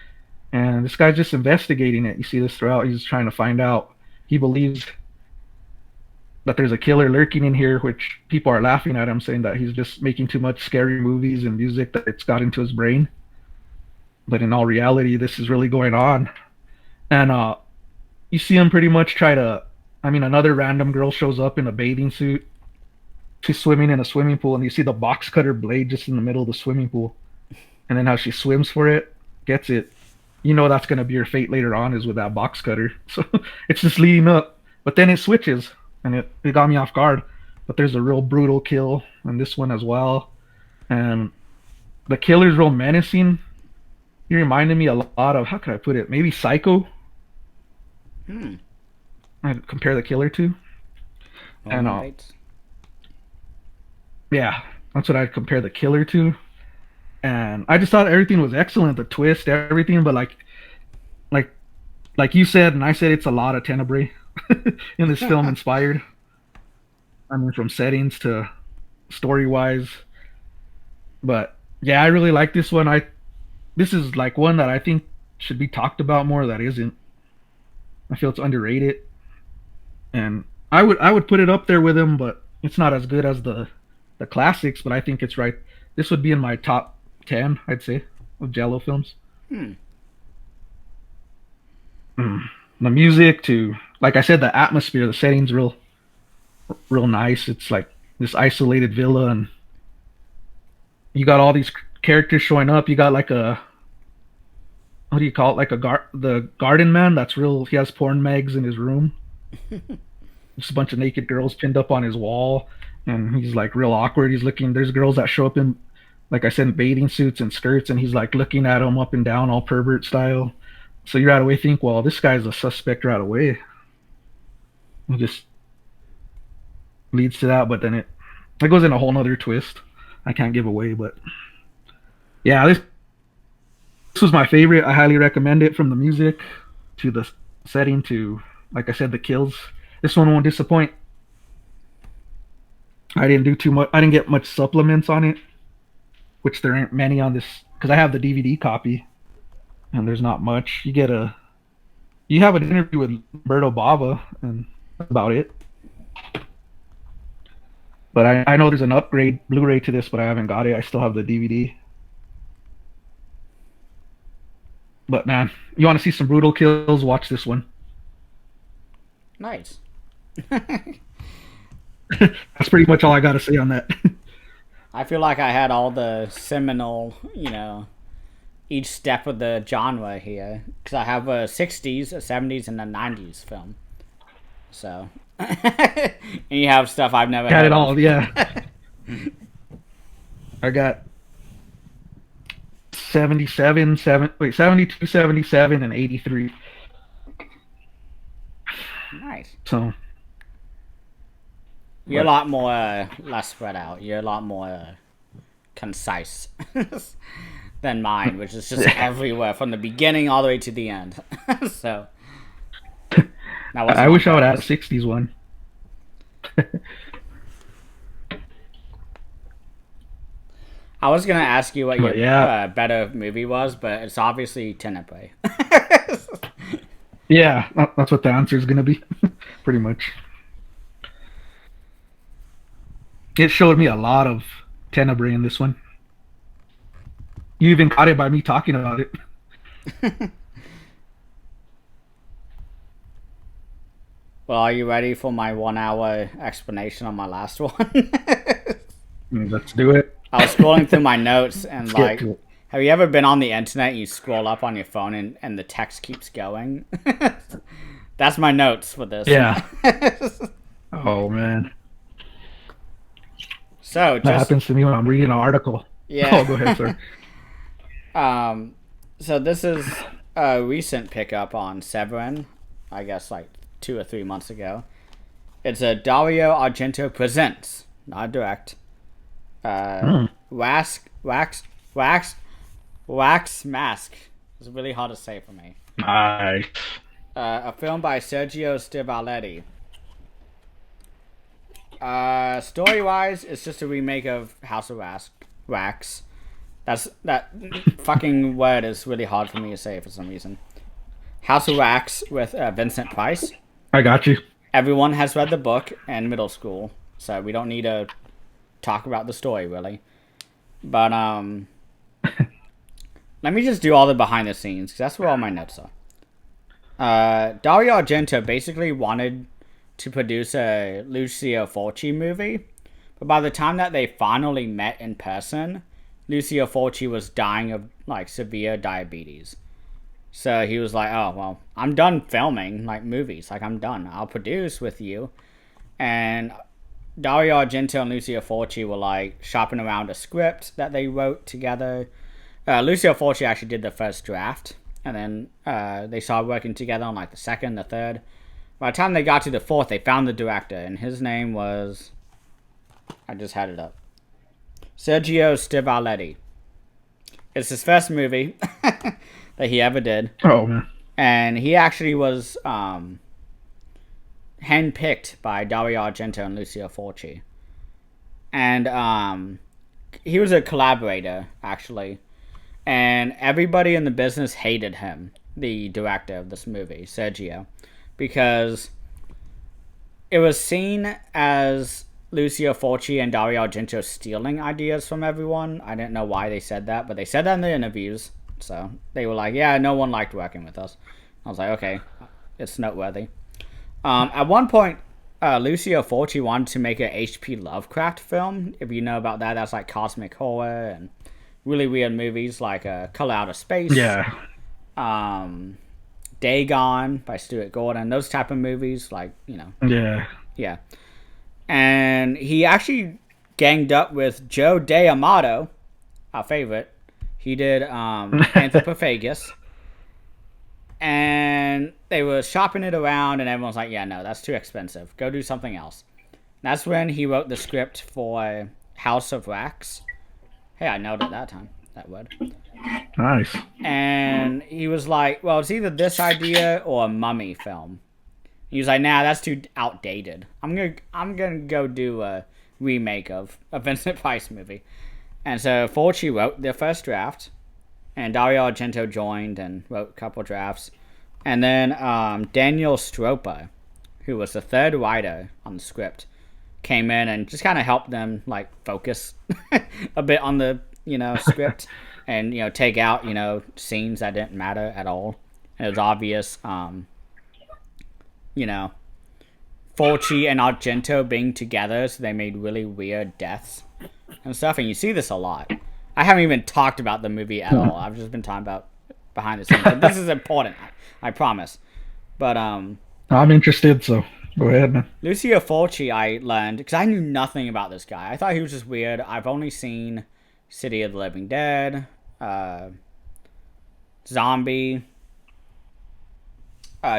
and this guy's just investigating it. You see this throughout. He's trying to find out. He believes that there's a killer lurking in here, which people are laughing at him, saying that he's just making too much scary movies and music that it's got into his brain. But in all reality, this is really going on. And you see him pretty much try to. I mean, another random girl shows up in a bathing suit. She's swimming in a swimming pool, and you see the box cutter blade just in the middle of the swimming pool. And then how she swims for it, gets it. You know that's going to be her fate later on, is with that box cutter. So it's just leading up. But then it switches, and it got me off guard. But there's a real brutal kill in this one as well. And the killer's real menacing. He reminded me a lot of, how could I put it? Maybe Psycho. Hmm. I'd compare the killer to. And Norman Bates. yeah, that's what I'd compare the killer to. And I just thought everything was excellent, the twist, everything. But like, like you said, and I said, it's a lot of Tenebrae. in this film inspired. I mean, from settings to story wise. But yeah, I really like this one. This is like one that I think should be talked about more. That isn't. I feel it's underrated, and I would put it up there with him, but it's not as good as the classics. But I think it's right. This would be in my top 10, I'd say, of Giallo films. Hmm. Mm. The music to, like I said, the atmosphere, the setting's real nice. It's like this isolated villa, and you got all these characters showing up. You got like a, what do you call it? Like the garden man. That's real. He has porn mags in his room. Just a bunch of naked girls pinned up on his wall, and he's like real awkward. He's looking. There's girls that show up in, like I said, in bathing suits and skirts, and he's like looking at them up and down, all pervert style. So you right away think, well, this guy's a suspect right away. It just leads to that, but then it goes in a whole nother twist. I can't give away, but yeah, this was my favorite. I highly recommend it, from the music to the setting to, like I said, the kills. This one won't disappoint. I didn't do too much. I didn't get much supplements on it, which there aren't many on this because I have the DVD copy, and there's not much. You have an interview with Berto Bava, and that's about it. But I know there's an upgrade Blu-ray to this, but I haven't got it. I still have the DVD. But man, you want to see some brutal kills? Watch this one. Nice. That's pretty much all I got to say on that. I feel like I had all the seminal, each step of the genre here. Because I have a 60s, a 70s, and a 90s film. So. And you have stuff I've never Got heard it of. all, yeah. I got 72, 77, and 83. Nice. So You're a lot more less spread out. You're a lot more concise than mine, which is just everywhere from the beginning all the way to the end. So I wish I would have a 60s one. I was gonna ask you what your yeah. better movie was, but it's obviously Tenebrae. Yeah, that's what the answer is gonna be, pretty much. It showed me a lot of Tenebrae in this one. You even got it by me talking about it. Well, are you ready for my 1 hour explanation on my last one? Let's do it. I was scrolling through my notes and Let's like, get to it. have you ever been on the internet and you scroll up on your phone and the text keeps going? That's my notes for this. Yeah. Oh man, So that just happens to me when I'm reading an article. yeah. Oh, go ahead, sir. So this is a recent pickup on Severin, I guess like 2 or 3 months ago. It's a Dario Argento presents, not direct. Wax Mask. It's really hard to say for me. Nice. A film by Sergio Stivaletti. Story-wise, it's just a remake of House of Wax. That fucking word is really hard for me to say for some reason. House of Wax with Vincent Price. I got you. Everyone has read the book in middle school, so we don't need to talk about the story really. But let me just do all the behind the scenes because that's where all my notes are. Dario Argento basically wanted to produce a Lucio Fulci movie, but by the time that they finally met in person, Lucio Fulci was dying of like severe diabetes. So he was like, "Oh well, I'm done filming like movies. Like I'm done. I'll produce with you." And Dario Argento and Lucio Fulci were like shopping around a script that they wrote together. Lucio Fulci actually did the first draft, and then they started working together on like the second, the third. By the time they got to the fourth, they found the director, and his name was, I just had it up, Sergio Stivaletti. It's his first movie that he ever did. Oh man. And he actually was handpicked by Dario Argento and Lucio Fulci, and he was a collaborator actually, and everybody in the business hated him, the director of this movie, Sergio, because it was seen as Lucio Fulci and Dario Argento stealing ideas from everyone. I didn't know why they said that, but they said that in the interviews. So they were like, yeah, no one liked working with us. I was like, okay, it's noteworthy. At one point, Lucio Fulci wanted to make a H.P. Lovecraft film. If you know about that, that's like cosmic horror and really weird movies like Color Out of Space. Yeah. Dagon by Stuart Gordon. Those type of movies, like, Yeah. yeah. And he actually ganged up with Joe D'Amato, our favorite. He did Anthropophagus. And they were shopping it around, and everyone's like, yeah, no, that's too expensive. Go do something else. That's when he wrote the script for House of Wax. Hey, I nailed it that time, that word. Nice. And he was like, well, it's either this idea or a mummy film. He was like, nah, that's too outdated. I'm gonna go do a remake of a Vincent Price movie. And so Fulci wrote the first draft, and Dario Argento joined and wrote a couple drafts. And then Daniel Stropa, who was the third writer on the script, came in and just kind of helped them like focus a bit on the script and take out scenes that didn't matter at all. And it was obvious, Fulci and Argento being together, so they made really weird deaths and stuff. And you see this a lot. I haven't even talked about the movie at all. I've just been talking about behind the scenes. But this is important, I promise. But I'm interested, so go ahead, man. Lucio Fulci, I learned because I knew nothing about this guy. I thought he was just weird. I've only seen City of the Living Dead, Zombie,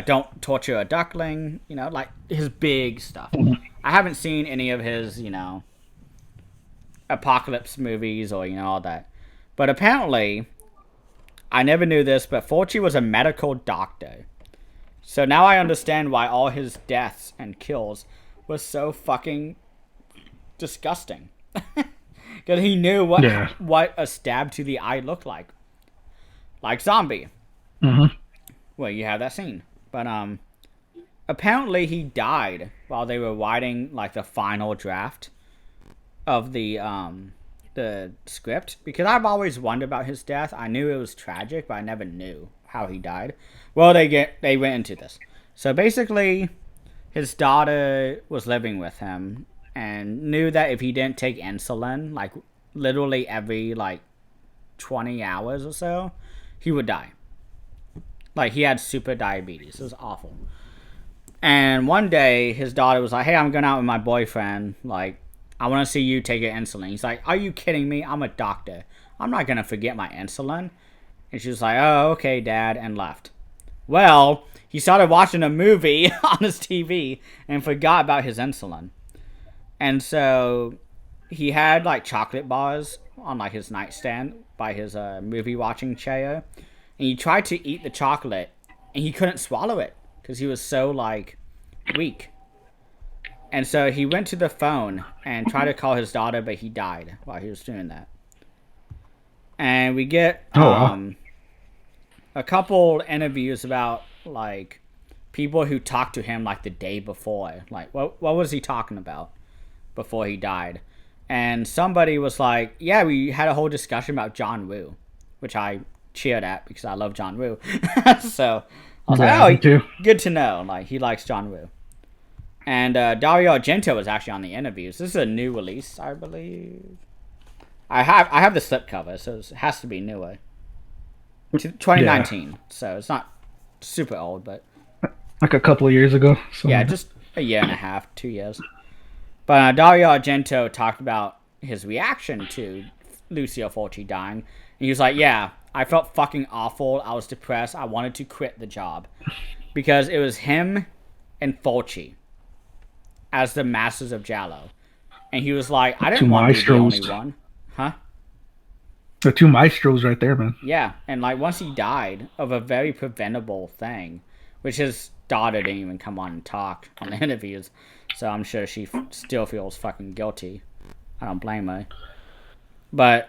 Don't Torture a Duckling. Like his big stuff. I haven't seen any of his, apocalypse movies or all that. But apparently, I never knew this, but Fulci was a medical doctor. So now I understand why all his deaths and kills was so fucking disgusting. Because he knew what a stab to the eye looked like. Like Zombie. Mm-hmm. Well, you have that scene. But apparently he died while they were writing like the final draft of the script, because I've always wondered about his death. I knew it was tragic, but I never knew how he died. Well, they went into this. So basically, his daughter was living with him and knew that if he didn't take insulin, like literally every like 20 hours or so, he would die. Like he had super diabetes. It was awful. And one day, his daughter was like, "Hey, I'm going out with my boyfriend. Like, I want to see you take your insulin." He's like, "Are you kidding me? I'm a doctor. I'm not going to forget my insulin." And she was like, "Oh, okay, Dad," and left. Well, he started watching a movie on his TV and forgot about his insulin. And so he had like chocolate bars on like his nightstand by his movie watching chair. And he tried to eat the chocolate and he couldn't swallow it because he was so like weak. And so he went to the phone and tried to call his daughter, but he died while he was doing that. And we get a couple interviews about like people who talked to him like the day before. Like, what was he talking about before he died? And somebody was like, yeah, we had a whole discussion about John Woo, which I cheered at because I love John Woo. So I was like, oh, good to know. Like, he likes John Woo. And Dario Argento was actually on the interviews. This is a new release, I believe. I have the slipcover, so it has to be newer. 2019, so it's not super old, but like a couple of years ago. So. Yeah, just a year and a half, 2 years. But Dario Argento talked about his reaction to Lucio Fulci dying. And he was like, yeah, I felt fucking awful. I was depressed. I wanted to quit the job. Because it was him and Fulci as the masters of Giallo. And he was like, I didn't want to be the only one. Huh? The two maestros right there, man. Yeah, and like once he died of a very preventable thing, which his daughter didn't even come on and talk on the interviews. So I'm sure she still feels fucking guilty. I don't blame her. But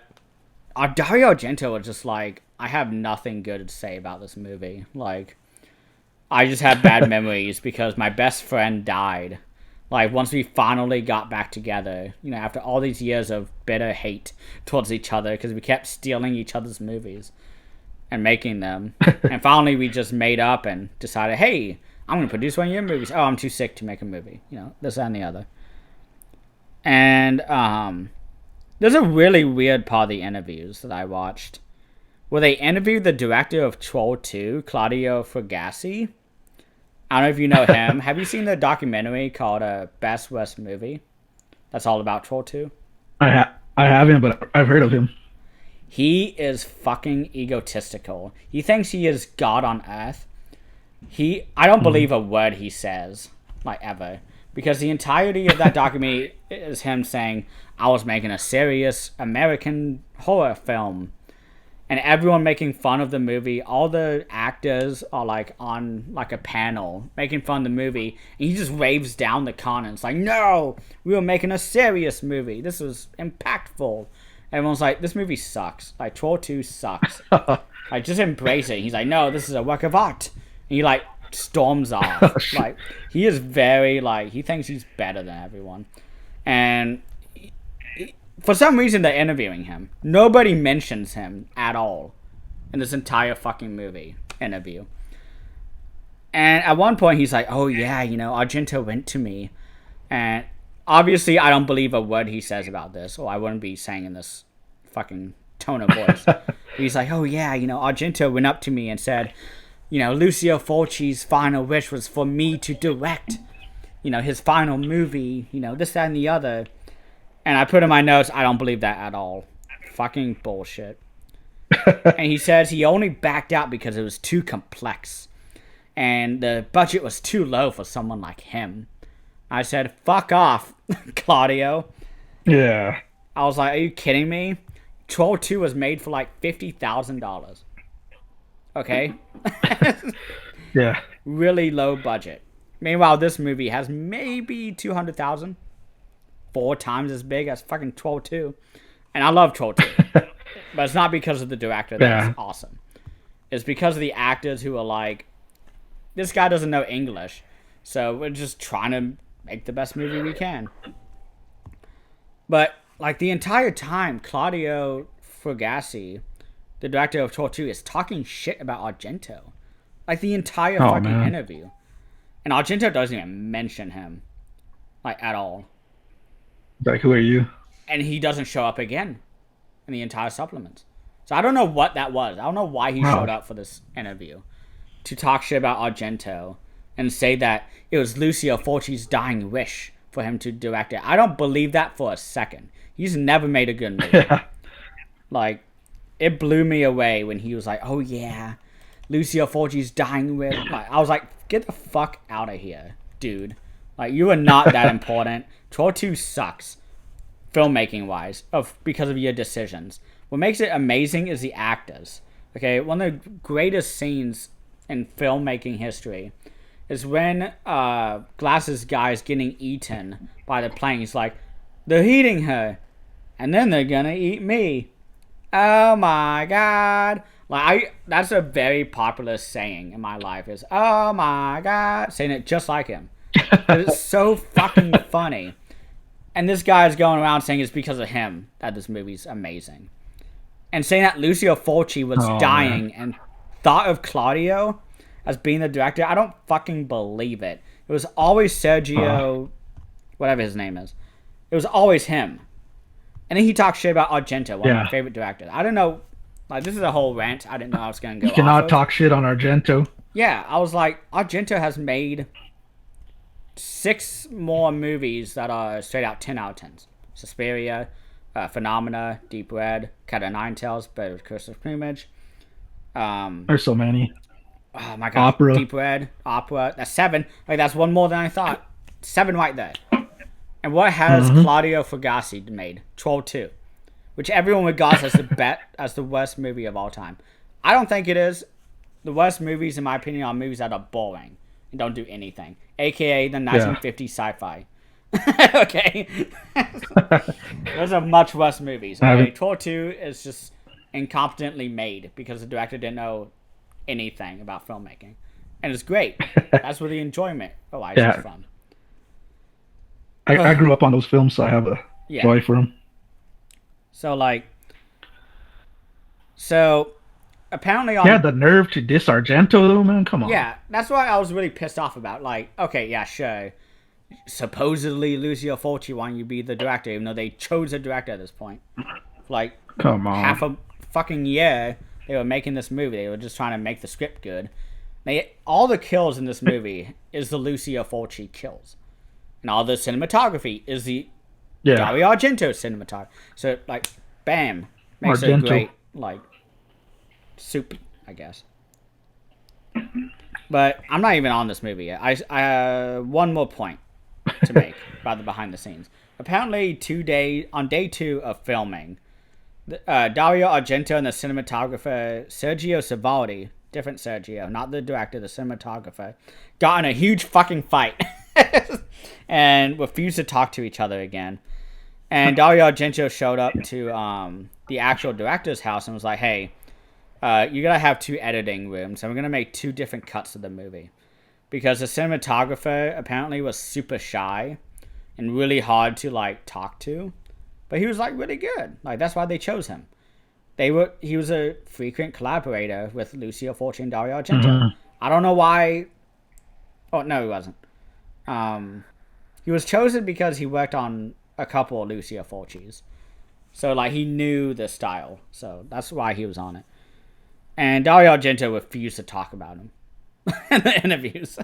Dario Argento was just like, I have nothing good to say about this movie. Like, I just have bad memories because my best friend died. Like, once we finally got back together, you know, after all these years of bitter hate towards each other because we kept stealing each other's movies and making them. And finally we just made up and decided, hey, I'm going to produce one of your movies. Oh, I'm too sick to make a movie. You know, this, that, and the other. And, there's a really weird part of the interviews that I watched where they interviewed the director of Troll 2, Claudio Fragassi. I don't know if you know him. Have you seen the documentary called Best Worst Movie? That's all about Troll 2. I haven't, but I've heard of him. He is fucking egotistical. He thinks he is God on Earth. I don't believe a word he says, like, ever. Because the entirety of that documentary is him saying, I was making a serious American horror film. And everyone making fun of the movie. All the actors are like on like a panel making fun of the movie. And he just waves down the comments like, no, we were making a serious movie. This was impactful. Everyone's like, this movie sucks. Like, Troll 2 sucks. Like, just embrace it. He's like, no, this is a work of art. And he like storms off. Like, he is very like, he thinks he's better than everyone. And for some reason, they're interviewing him. Nobody mentions him at all in this entire fucking movie interview. And at one point, he's like, oh, yeah, you know, Argento went to me. And obviously, I don't believe a word he says about this, or I wouldn't be saying in this fucking tone of voice. He's like, oh, yeah, you know, Argento went up to me and said, you know, Lucio Fulci's final wish was for me to direct, you know, his final movie, you know, this, that, and the other. And I put in my notes, I don't believe that at all. Fucking bullshit. And he says he only backed out because it was too complex. And the budget was too low for someone like him. I said, fuck off, Claudio. Yeah. I was like, are you kidding me? Troll 2 was made for like $50,000. Okay? Yeah. Really low budget. Meanwhile, this movie has maybe 200,000. 4 times as big as fucking Troll 2. And I love Troll 2. But it's not because of the director that's awesome. It's because of the actors who are like, this guy doesn't know English. So we're just trying to make the best movie we can. But like the entire time, Claudio Fragassi, the director of Troll 2, is talking shit about Argento. Like the entire fucking interview. And Argento doesn't even mention him. Like at all. Like, who are you? And he doesn't show up again in the entire supplements. So I don't know what that was. I don't know why he showed up for this interview. To talk shit about Argento and say that it was Lucio Fulci's dying wish for him to direct it. I don't believe that for a second. He's never made a good movie. Yeah. Like, it blew me away when he was like, oh yeah, Lucio Fulci's dying wish. Like, I was like, get the fuck out of here, dude. Like, you are not that important. Troll 2 sucks, filmmaking-wise, because of your decisions. What makes it amazing is the actors. Okay, one of the greatest scenes in filmmaking history is when Glasses guy's getting eaten by the plane. He's like, they're eating her, and then they're gonna eat me. Oh my god. Like, that's a very popular saying in my life is, oh my god. Saying it just like him. It's so fucking funny. And this guy is going around saying it's because of him that this movie's amazing. And saying that Lucio Fulci was dying and thought of Claudio as being the director, I don't fucking believe it. It was always Sergio, whatever his name is. It was always him. And then he talks shit about Argento, one of my favorite directors. I don't know. Like, this is a whole rant. I didn't know I was going to go You cannot talk shit on Argento. Yeah, I was like, Argento has made 6 more movies that are straight out 10 out of 10s. Suspiria, Phenomena, Deep Red, Cat o' Nine Tails, Bird with Curse of Plumage. There's so many. Oh my god. Opera. Deep Red, Opera. That's 7. Like, that's one more than I thought. 7 right there. And what has Claudio Fragassi made? Troll 2. Which everyone regards as the worst movie of all time. I don't think it is. the worst movies, in my opinion, are movies that are boring and don't do anything, aka the Yeah. 1950s sci-fi. Okay, those are much worse movies. I Okay, haven't. Troll 2 is just incompetently made because the director didn't know anything about filmmaking, and it's great. That's where the enjoyment arises Yeah. from. I grew up on those films, so I have a Yeah. joy for them. So like, so apparently He had on the nerve to diss Argento, though, man. Come on. yeah, that's what I was really pissed off about. Like, okay, yeah, sure. Supposedly Lucio Fulci wanted you to be the director, even though they chose a director at this point. Like Come half on. a fucking year they were making this movie. They were just trying to make the script good. All the kills in this movie is the Lucio Fulci kills, and all the cinematography is the Yeah. Dario Argento cinematography. So like, bam, makes it Argento. great. Like soup, I guess. But I'm not even on this movie yet. I one more point to make about the behind the scenes. Apparently, on day 2 of filming, Dario Argento and the cinematographer Sergio Savaldi, different Sergio, not the director, the cinematographer, got in a huge fucking fight and refused to talk to each other again. And Dario Argento showed up to the actual director's house and was like, "Hey, you gotta have 2 editing rooms, and we're gonna make 2 different cuts of the movie." Because the cinematographer apparently was super shy and really hard to like talk to, but he was like really good. Like that's why they chose him. He was a frequent collaborator with Lucio Fulci and Dario Argento. Hmm. I don't know why. Oh no, he wasn't. He was chosen because he worked on a couple of Lucio Fulci's, so like he knew the style. So that's why he was on it. And Dario Argento refused to talk about him in the interviews.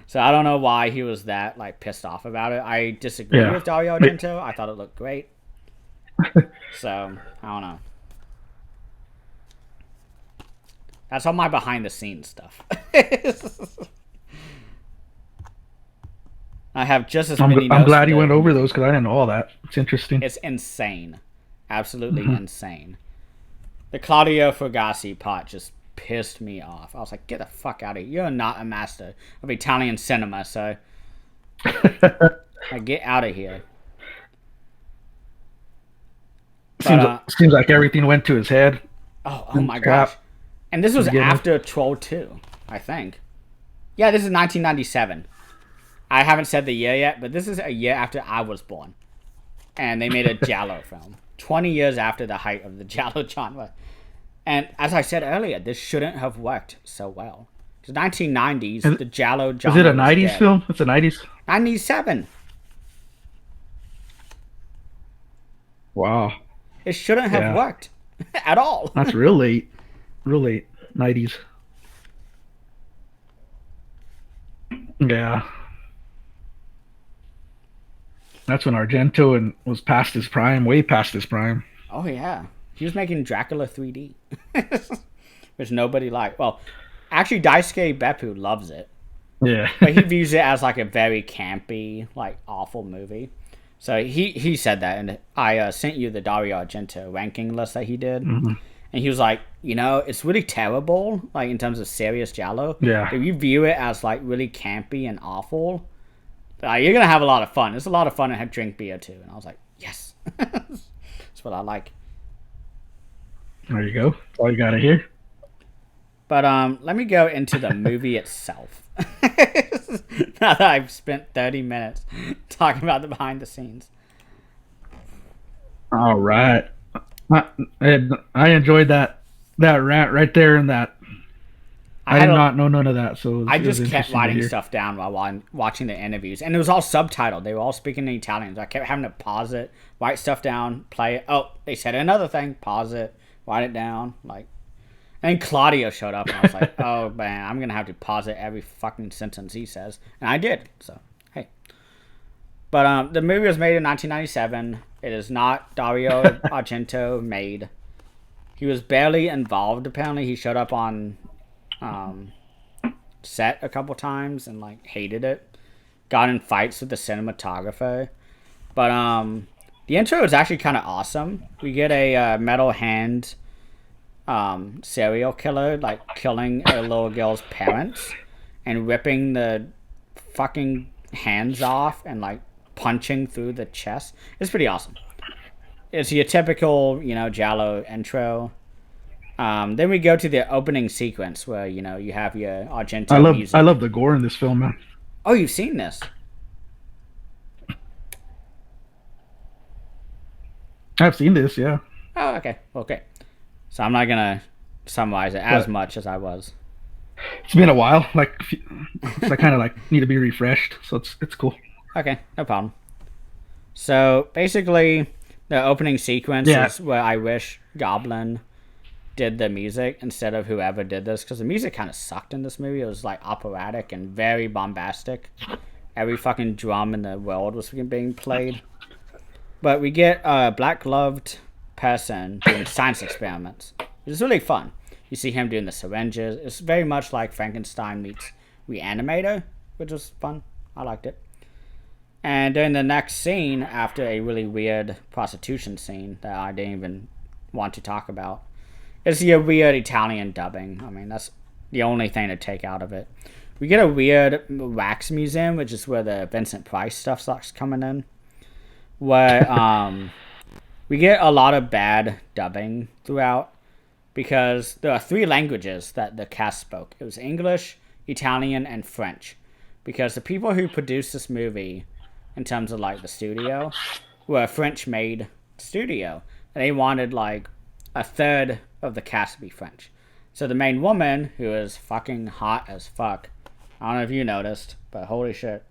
So I don't know why he was that like pissed off about it. I disagree Yeah. with Dario Argento. I thought it looked great. So I don't know. That's all my behind the scenes stuff. I have just as many I'm notes for glad you the went over movie. those because I didn't know all that. It's interesting. It's insane. Absolutely insane. The Claudio Fugazi part just pissed me off. I was like, get the fuck out of here. You're not a master of Italian cinema, so like, get out of here. But, Seems like everything went to his head. oh my gosh. Crap. And this was Beginning. after Troll 2, I think. Yeah, this is 1997. I haven't said the year yet, but this is a year after I was born. And they made a Giallo film. 20 years after the height of the Giallo genre. And as I said earlier, this shouldn't have worked so well. Because 1990s, the Giallo Is genre it a was 90s dead. film? It's a 90s. 97. Wow. It shouldn't have Yeah. worked at all. That's real late. Real late. 90s. Yeah. That's when Argento and was past his prime, way past his prime. Oh, yeah. He was making Dracula 3D. Which nobody liked. Well, actually, Daisuke Beppu loves it. Yeah. But he views it as like a very campy, like awful movie. So he said that, and I sent you the Dario Argento ranking list that he did, and he was like, it's really terrible, like in terms of serious Giallo. Yeah. If you view it as like really campy and awful, you're gonna have a lot of fun. It's a lot of fun to drink beer too. And I was like, yes, that's what I like. There you go. That's all you gotta hear. But let me go into the movie itself. Now that I've spent 30 minutes talking about the behind the scenes. All right. I enjoyed that rant right there and that. I did not know none of that, so I it was just kept interesting to writing hear. stuff down while watching the interviews, and it was all subtitled. They were all speaking in Italian. So I kept having to pause it, write stuff down, play it. Oh, they said another thing. Pause it, write it down. Like, and then Claudio showed up, and I was like, oh man, I'm gonna have to pause it every fucking sentence he says, and I did. So hey, but the movie was made in 1997. It is not Dario Argento made. He was barely involved. Apparently, he showed up on set a couple times and like hated it. Got in fights with the cinematographer. But the intro is actually kind of awesome. We get a metal hand serial killer like killing a little girl's parents and ripping the fucking hands off and like punching through the chest. It's pretty awesome. It's your typical, Giallo intro. Then we go to the opening sequence where you have your I Argento love I music. love the gore in this film, man. Oh, you've seen this? I've seen this, yeah, Oh, okay, okay. So I'm not gonna summarize it as but much as I was. it's been a while. Like, so I kind of like need to be refreshed, so it's cool. Okay, no problem. So basically, the opening sequence Yeah, is where I wish Goblin did the music instead of whoever did this, because the music kind of sucked in this movie. It was like operatic and very bombastic. Every fucking drum in the world was being played. But we get a black gloved person doing science experiments, which is really fun. You see him doing the syringes. It's very much like Frankenstein meets Reanimator, which was fun. I liked it. And during the next scene, after a really weird prostitution scene that I didn't even want to talk about, it's the weird Italian dubbing. I mean, that's the only thing to take out of it. We get a weird wax museum, which is where the Vincent Price stuff starts coming in, where we get a lot of bad dubbing throughout because there are three languages that the cast spoke. It was English, Italian, and French. Because the people who produced this movie, in terms of like the studio, were a French-made studio, and they wanted like a third of the cast to be French. So the main woman, who is fucking hot as fuck, I don't know if you noticed, but holy shit.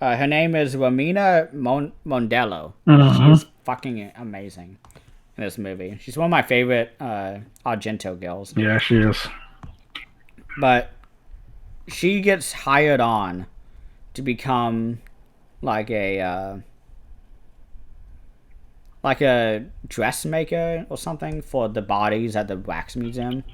Her name is Romina Mondello. She uh-huh. is fucking amazing in this movie. She's one of my favorite Argento girls. Yeah, she is. But she gets hired on to become like a dressmaker or something for the bodies at the wax museum,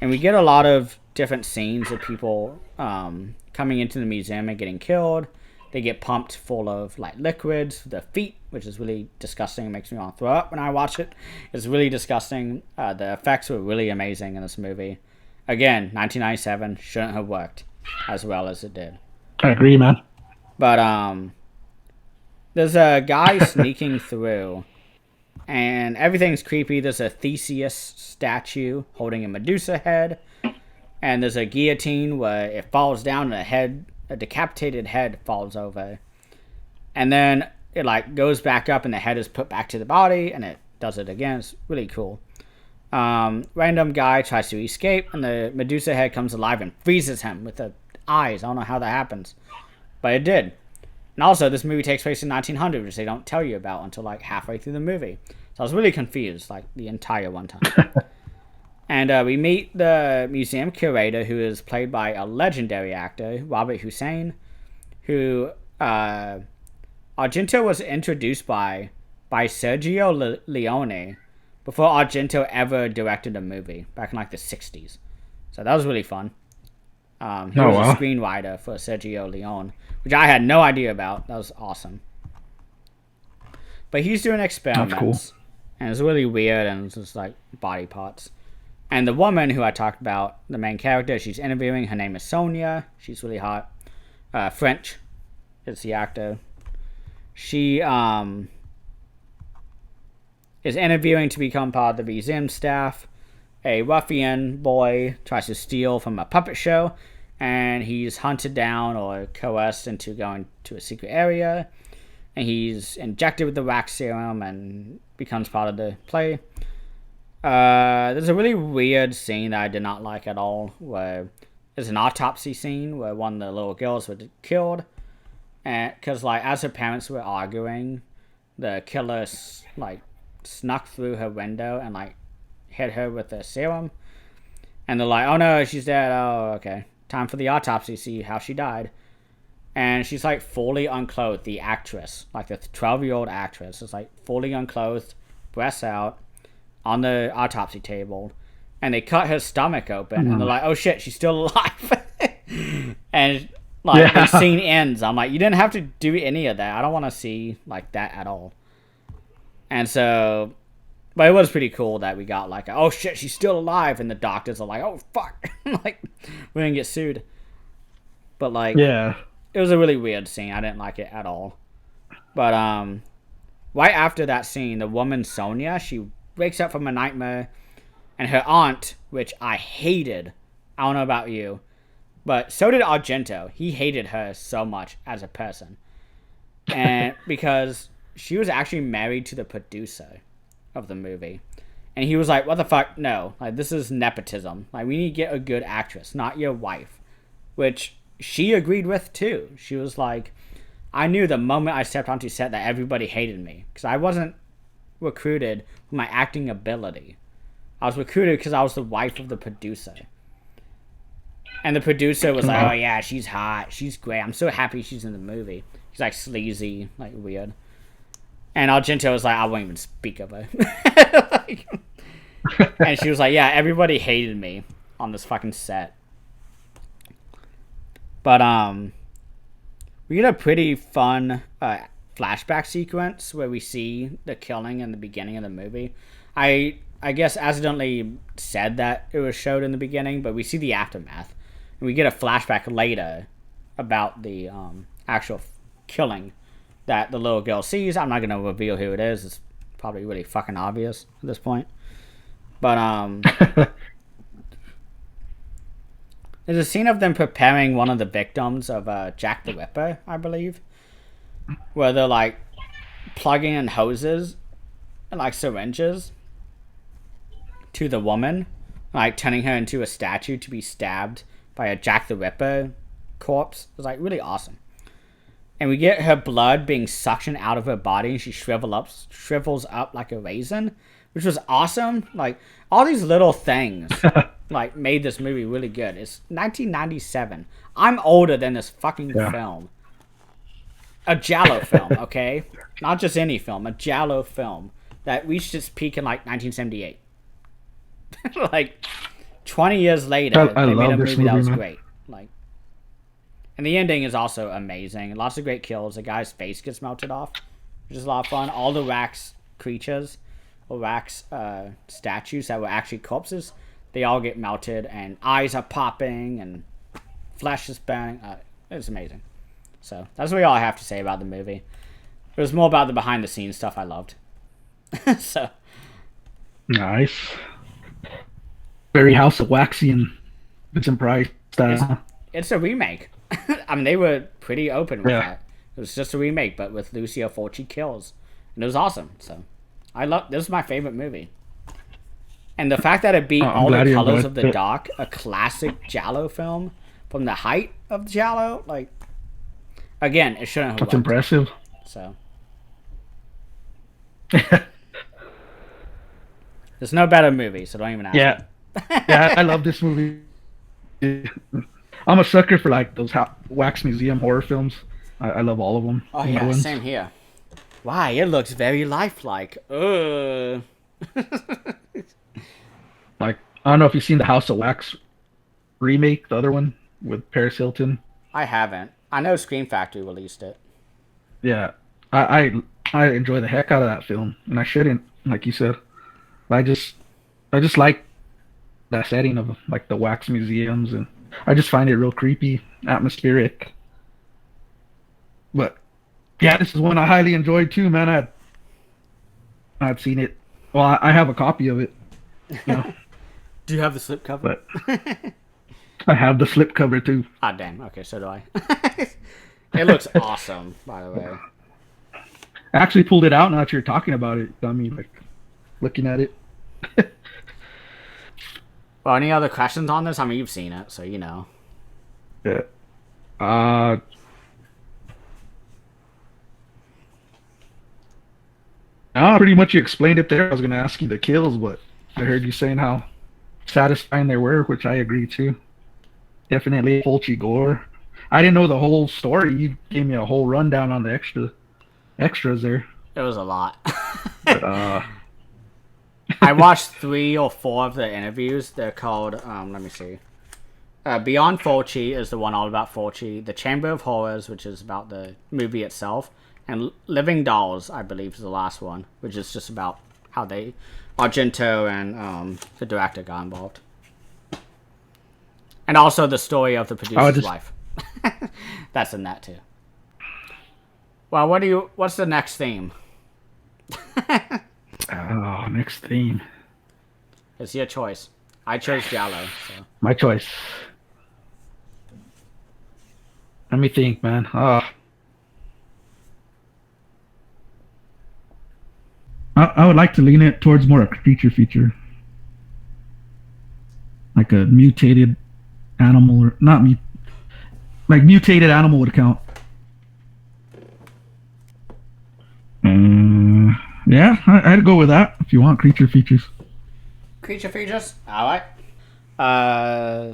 and we get a lot of different scenes of people coming into the museum and getting killed. They get pumped full of like liquids, the feet, which is really disgusting. It makes me want to throw up when I watch it. It's really disgusting. The effects were really amazing in this movie. Again, 1997 shouldn't have worked as well as it did. I agree, man. But there's a guy sneaking through, and everything's creepy. There's a Theseus statue holding a Medusa head, and there's a guillotine where it falls down and a decapitated head falls over, and then it like goes back up and the head is put back to the body, and it does it again. It's really cool. Random guy tries to escape, and the Medusa head comes alive and freezes him with the eyes. I don't know how that happens, but it did. And also, this movie takes place in 1900, which they don't tell you about until like halfway through the movie. So I was really confused, like the entire one time. And we meet the museum curator, who is played by a legendary actor, Robert Hussein, who Argento was introduced by Sergio Leone before Argento ever directed a movie back in like the 60s. So that was really fun. He Oh was a wow, screenwriter for Sergio Leone, which I had no idea about. That was awesome. But he's doing that's cool. experiments, and it's really weird, and it's just like body parts. And the woman who I talked about, the main character, she's interviewing. Her name is Sonia. She's really hot. French is the actor. She is interviewing to become part of the museum staff. A ruffian boy tries to steal from a puppet show, and he's hunted down or coerced into going to a secret area. And he's injected with the wax serum and becomes part of the play. There's a really weird scene that I did not like at all, where there's an autopsy scene where one of the little girls was killed, and because like as her parents were arguing, the killer like snuck through her window and like hit her with the serum, and they're like, "Oh no, she's dead. Oh, okay, time for the autopsy. See how she died." And she's like fully unclothed. The actress, like the 12-year-old actress, is like fully unclothed, breasts out, on the autopsy table, and they cut her stomach open, and they're like, "Oh shit, she's still alive." And like the Yeah, scene ends. I'm like, you didn't have to do any of that. I don't want to see like that at all. And so But it was pretty cool that we got like, oh shit, she's still alive, and the doctors are like, oh fuck, like we're gonna get sued. But like, Yeah. it was a really weird scene. I didn't like it at all. But right after that scene, the woman Sonia, she wakes up from a nightmare, and her aunt, which I hated. I don't know about you, but so did Argento. He hated her so much as a person, and because she was actually married to the producer of the movie, and he was like, "What the fuck? No, like this is nepotism. Like we need to get a good actress, not your wife," which she agreed with too. She was like, I knew the moment I stepped onto set that everybody hated me because I wasn't recruited for my acting ability. I was recruited because I was the wife of the producer. And the producer was like, oh yeah, she's hot. She's great. I'm so happy she's in the movie. She's like sleazy, like weird. And Argento was like, I won't even speak of her. Like, and she was like, yeah, everybody hated me on this fucking set. But we get a pretty fun flashback sequence where we see the killing in the beginning of the movie. I guess accidentally said that it was showed in the beginning, but we see the aftermath. And we get a flashback later about the actual killing that the little girl sees. I'm not going to reveal who it is. It's probably really fucking obvious at this point. But there's a scene of them preparing one of the victims of Jack the Ripper, I believe, where they're like plugging in hoses and like syringes to the woman, like turning her into a statue to be stabbed by a Jack the Ripper corpse. It was like really awesome. And we get her blood being suctioned out of her body, and she shrivels up like a raisin, which was awesome. Like all these little things like made this movie really good. It's 1997. I'm older than this fucking film. A Giallo film, okay? Not just any film, a Giallo film that reached its peak in like 1978. Like 20 years later, they made a movie that was great. Like, and the ending is also amazing. Lots of great kills. The guy's face gets melted off, which is a lot of fun. All the wax creatures, or wax statues that were actually corpses, they all get melted, and eyes are popping, and flesh is burning. It's amazing. So that's really all I have to say about the movie. It was more about the behind the scenes stuff I loved. So nice. Very House of Waxy and Vincent Price style. It's a remake. I mean, they were pretty open with that. It was just a remake, but with Lucio Fulci kills, and it was awesome. So this is my favorite movie. And the fact that it beat All the Colors of the Dark, a classic Giallo film from the height of Giallo, like, again, it shouldn't have. That's impressive. So there's no better movie, so don't even ask. Yeah, yeah, I love this movie. I'm a sucker for like those wax museum horror films. I love all of them. Oh yeah, same here. Why? It looks very lifelike. Like, I don't know if you've seen the House of Wax remake, the other one with Paris Hilton. I haven't. I know Scream Factory released it. Yeah, I enjoy the heck out of that film, and I shouldn't, like you said. I just like that setting of like the wax museums, and I just find it real creepy, atmospheric. But yeah, this is one I highly enjoyed too, man. I'd seen it. Well, I have a copy of it. You know. Do you have the slipcover? But I have the slipcover too. Ah, damn. Okay, so do I. It looks awesome, by the way. I actually pulled it out now that you're talking about it. I mean, like, looking at it. Well, any other questions on this? I mean, you've seen it, so you know. Yeah. Pretty much you explained it there. I was going to ask you the kills, but I heard you saying how satisfying they were, which I agree too. Definitely Fulci gore. I didn't know the whole story. You gave me a whole rundown on the extras there. It was a lot. But, I watched 3 or 4 of the interviews. They're called, let me see. Beyond Fulci is the one all about Fulci. The Chamber of Horrors, which is about the movie itself. And Living Dolls, I believe, is the last one, which is just about how they Argento and the director got involved, and also the story of the producer's wife. That's in that too. Well, what's the next theme? Oh, next theme. It's your choice. I chose Giallo. So. My choice. Let me think, man. I would like to lean it towards more a creature feature, like a mutated animal, or not like mutated animal would count. Yeah, I'd go with that if you want creature features. Creature features. All right.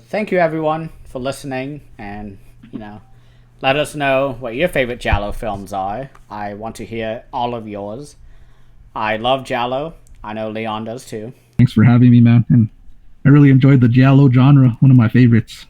Thank you everyone for listening, and let us know what your favorite Giallo films are. I want to hear all of yours. I love Giallo. I know Leon does too. Thanks for having me, man. And I really enjoyed the Giallo genre, one of my favorites.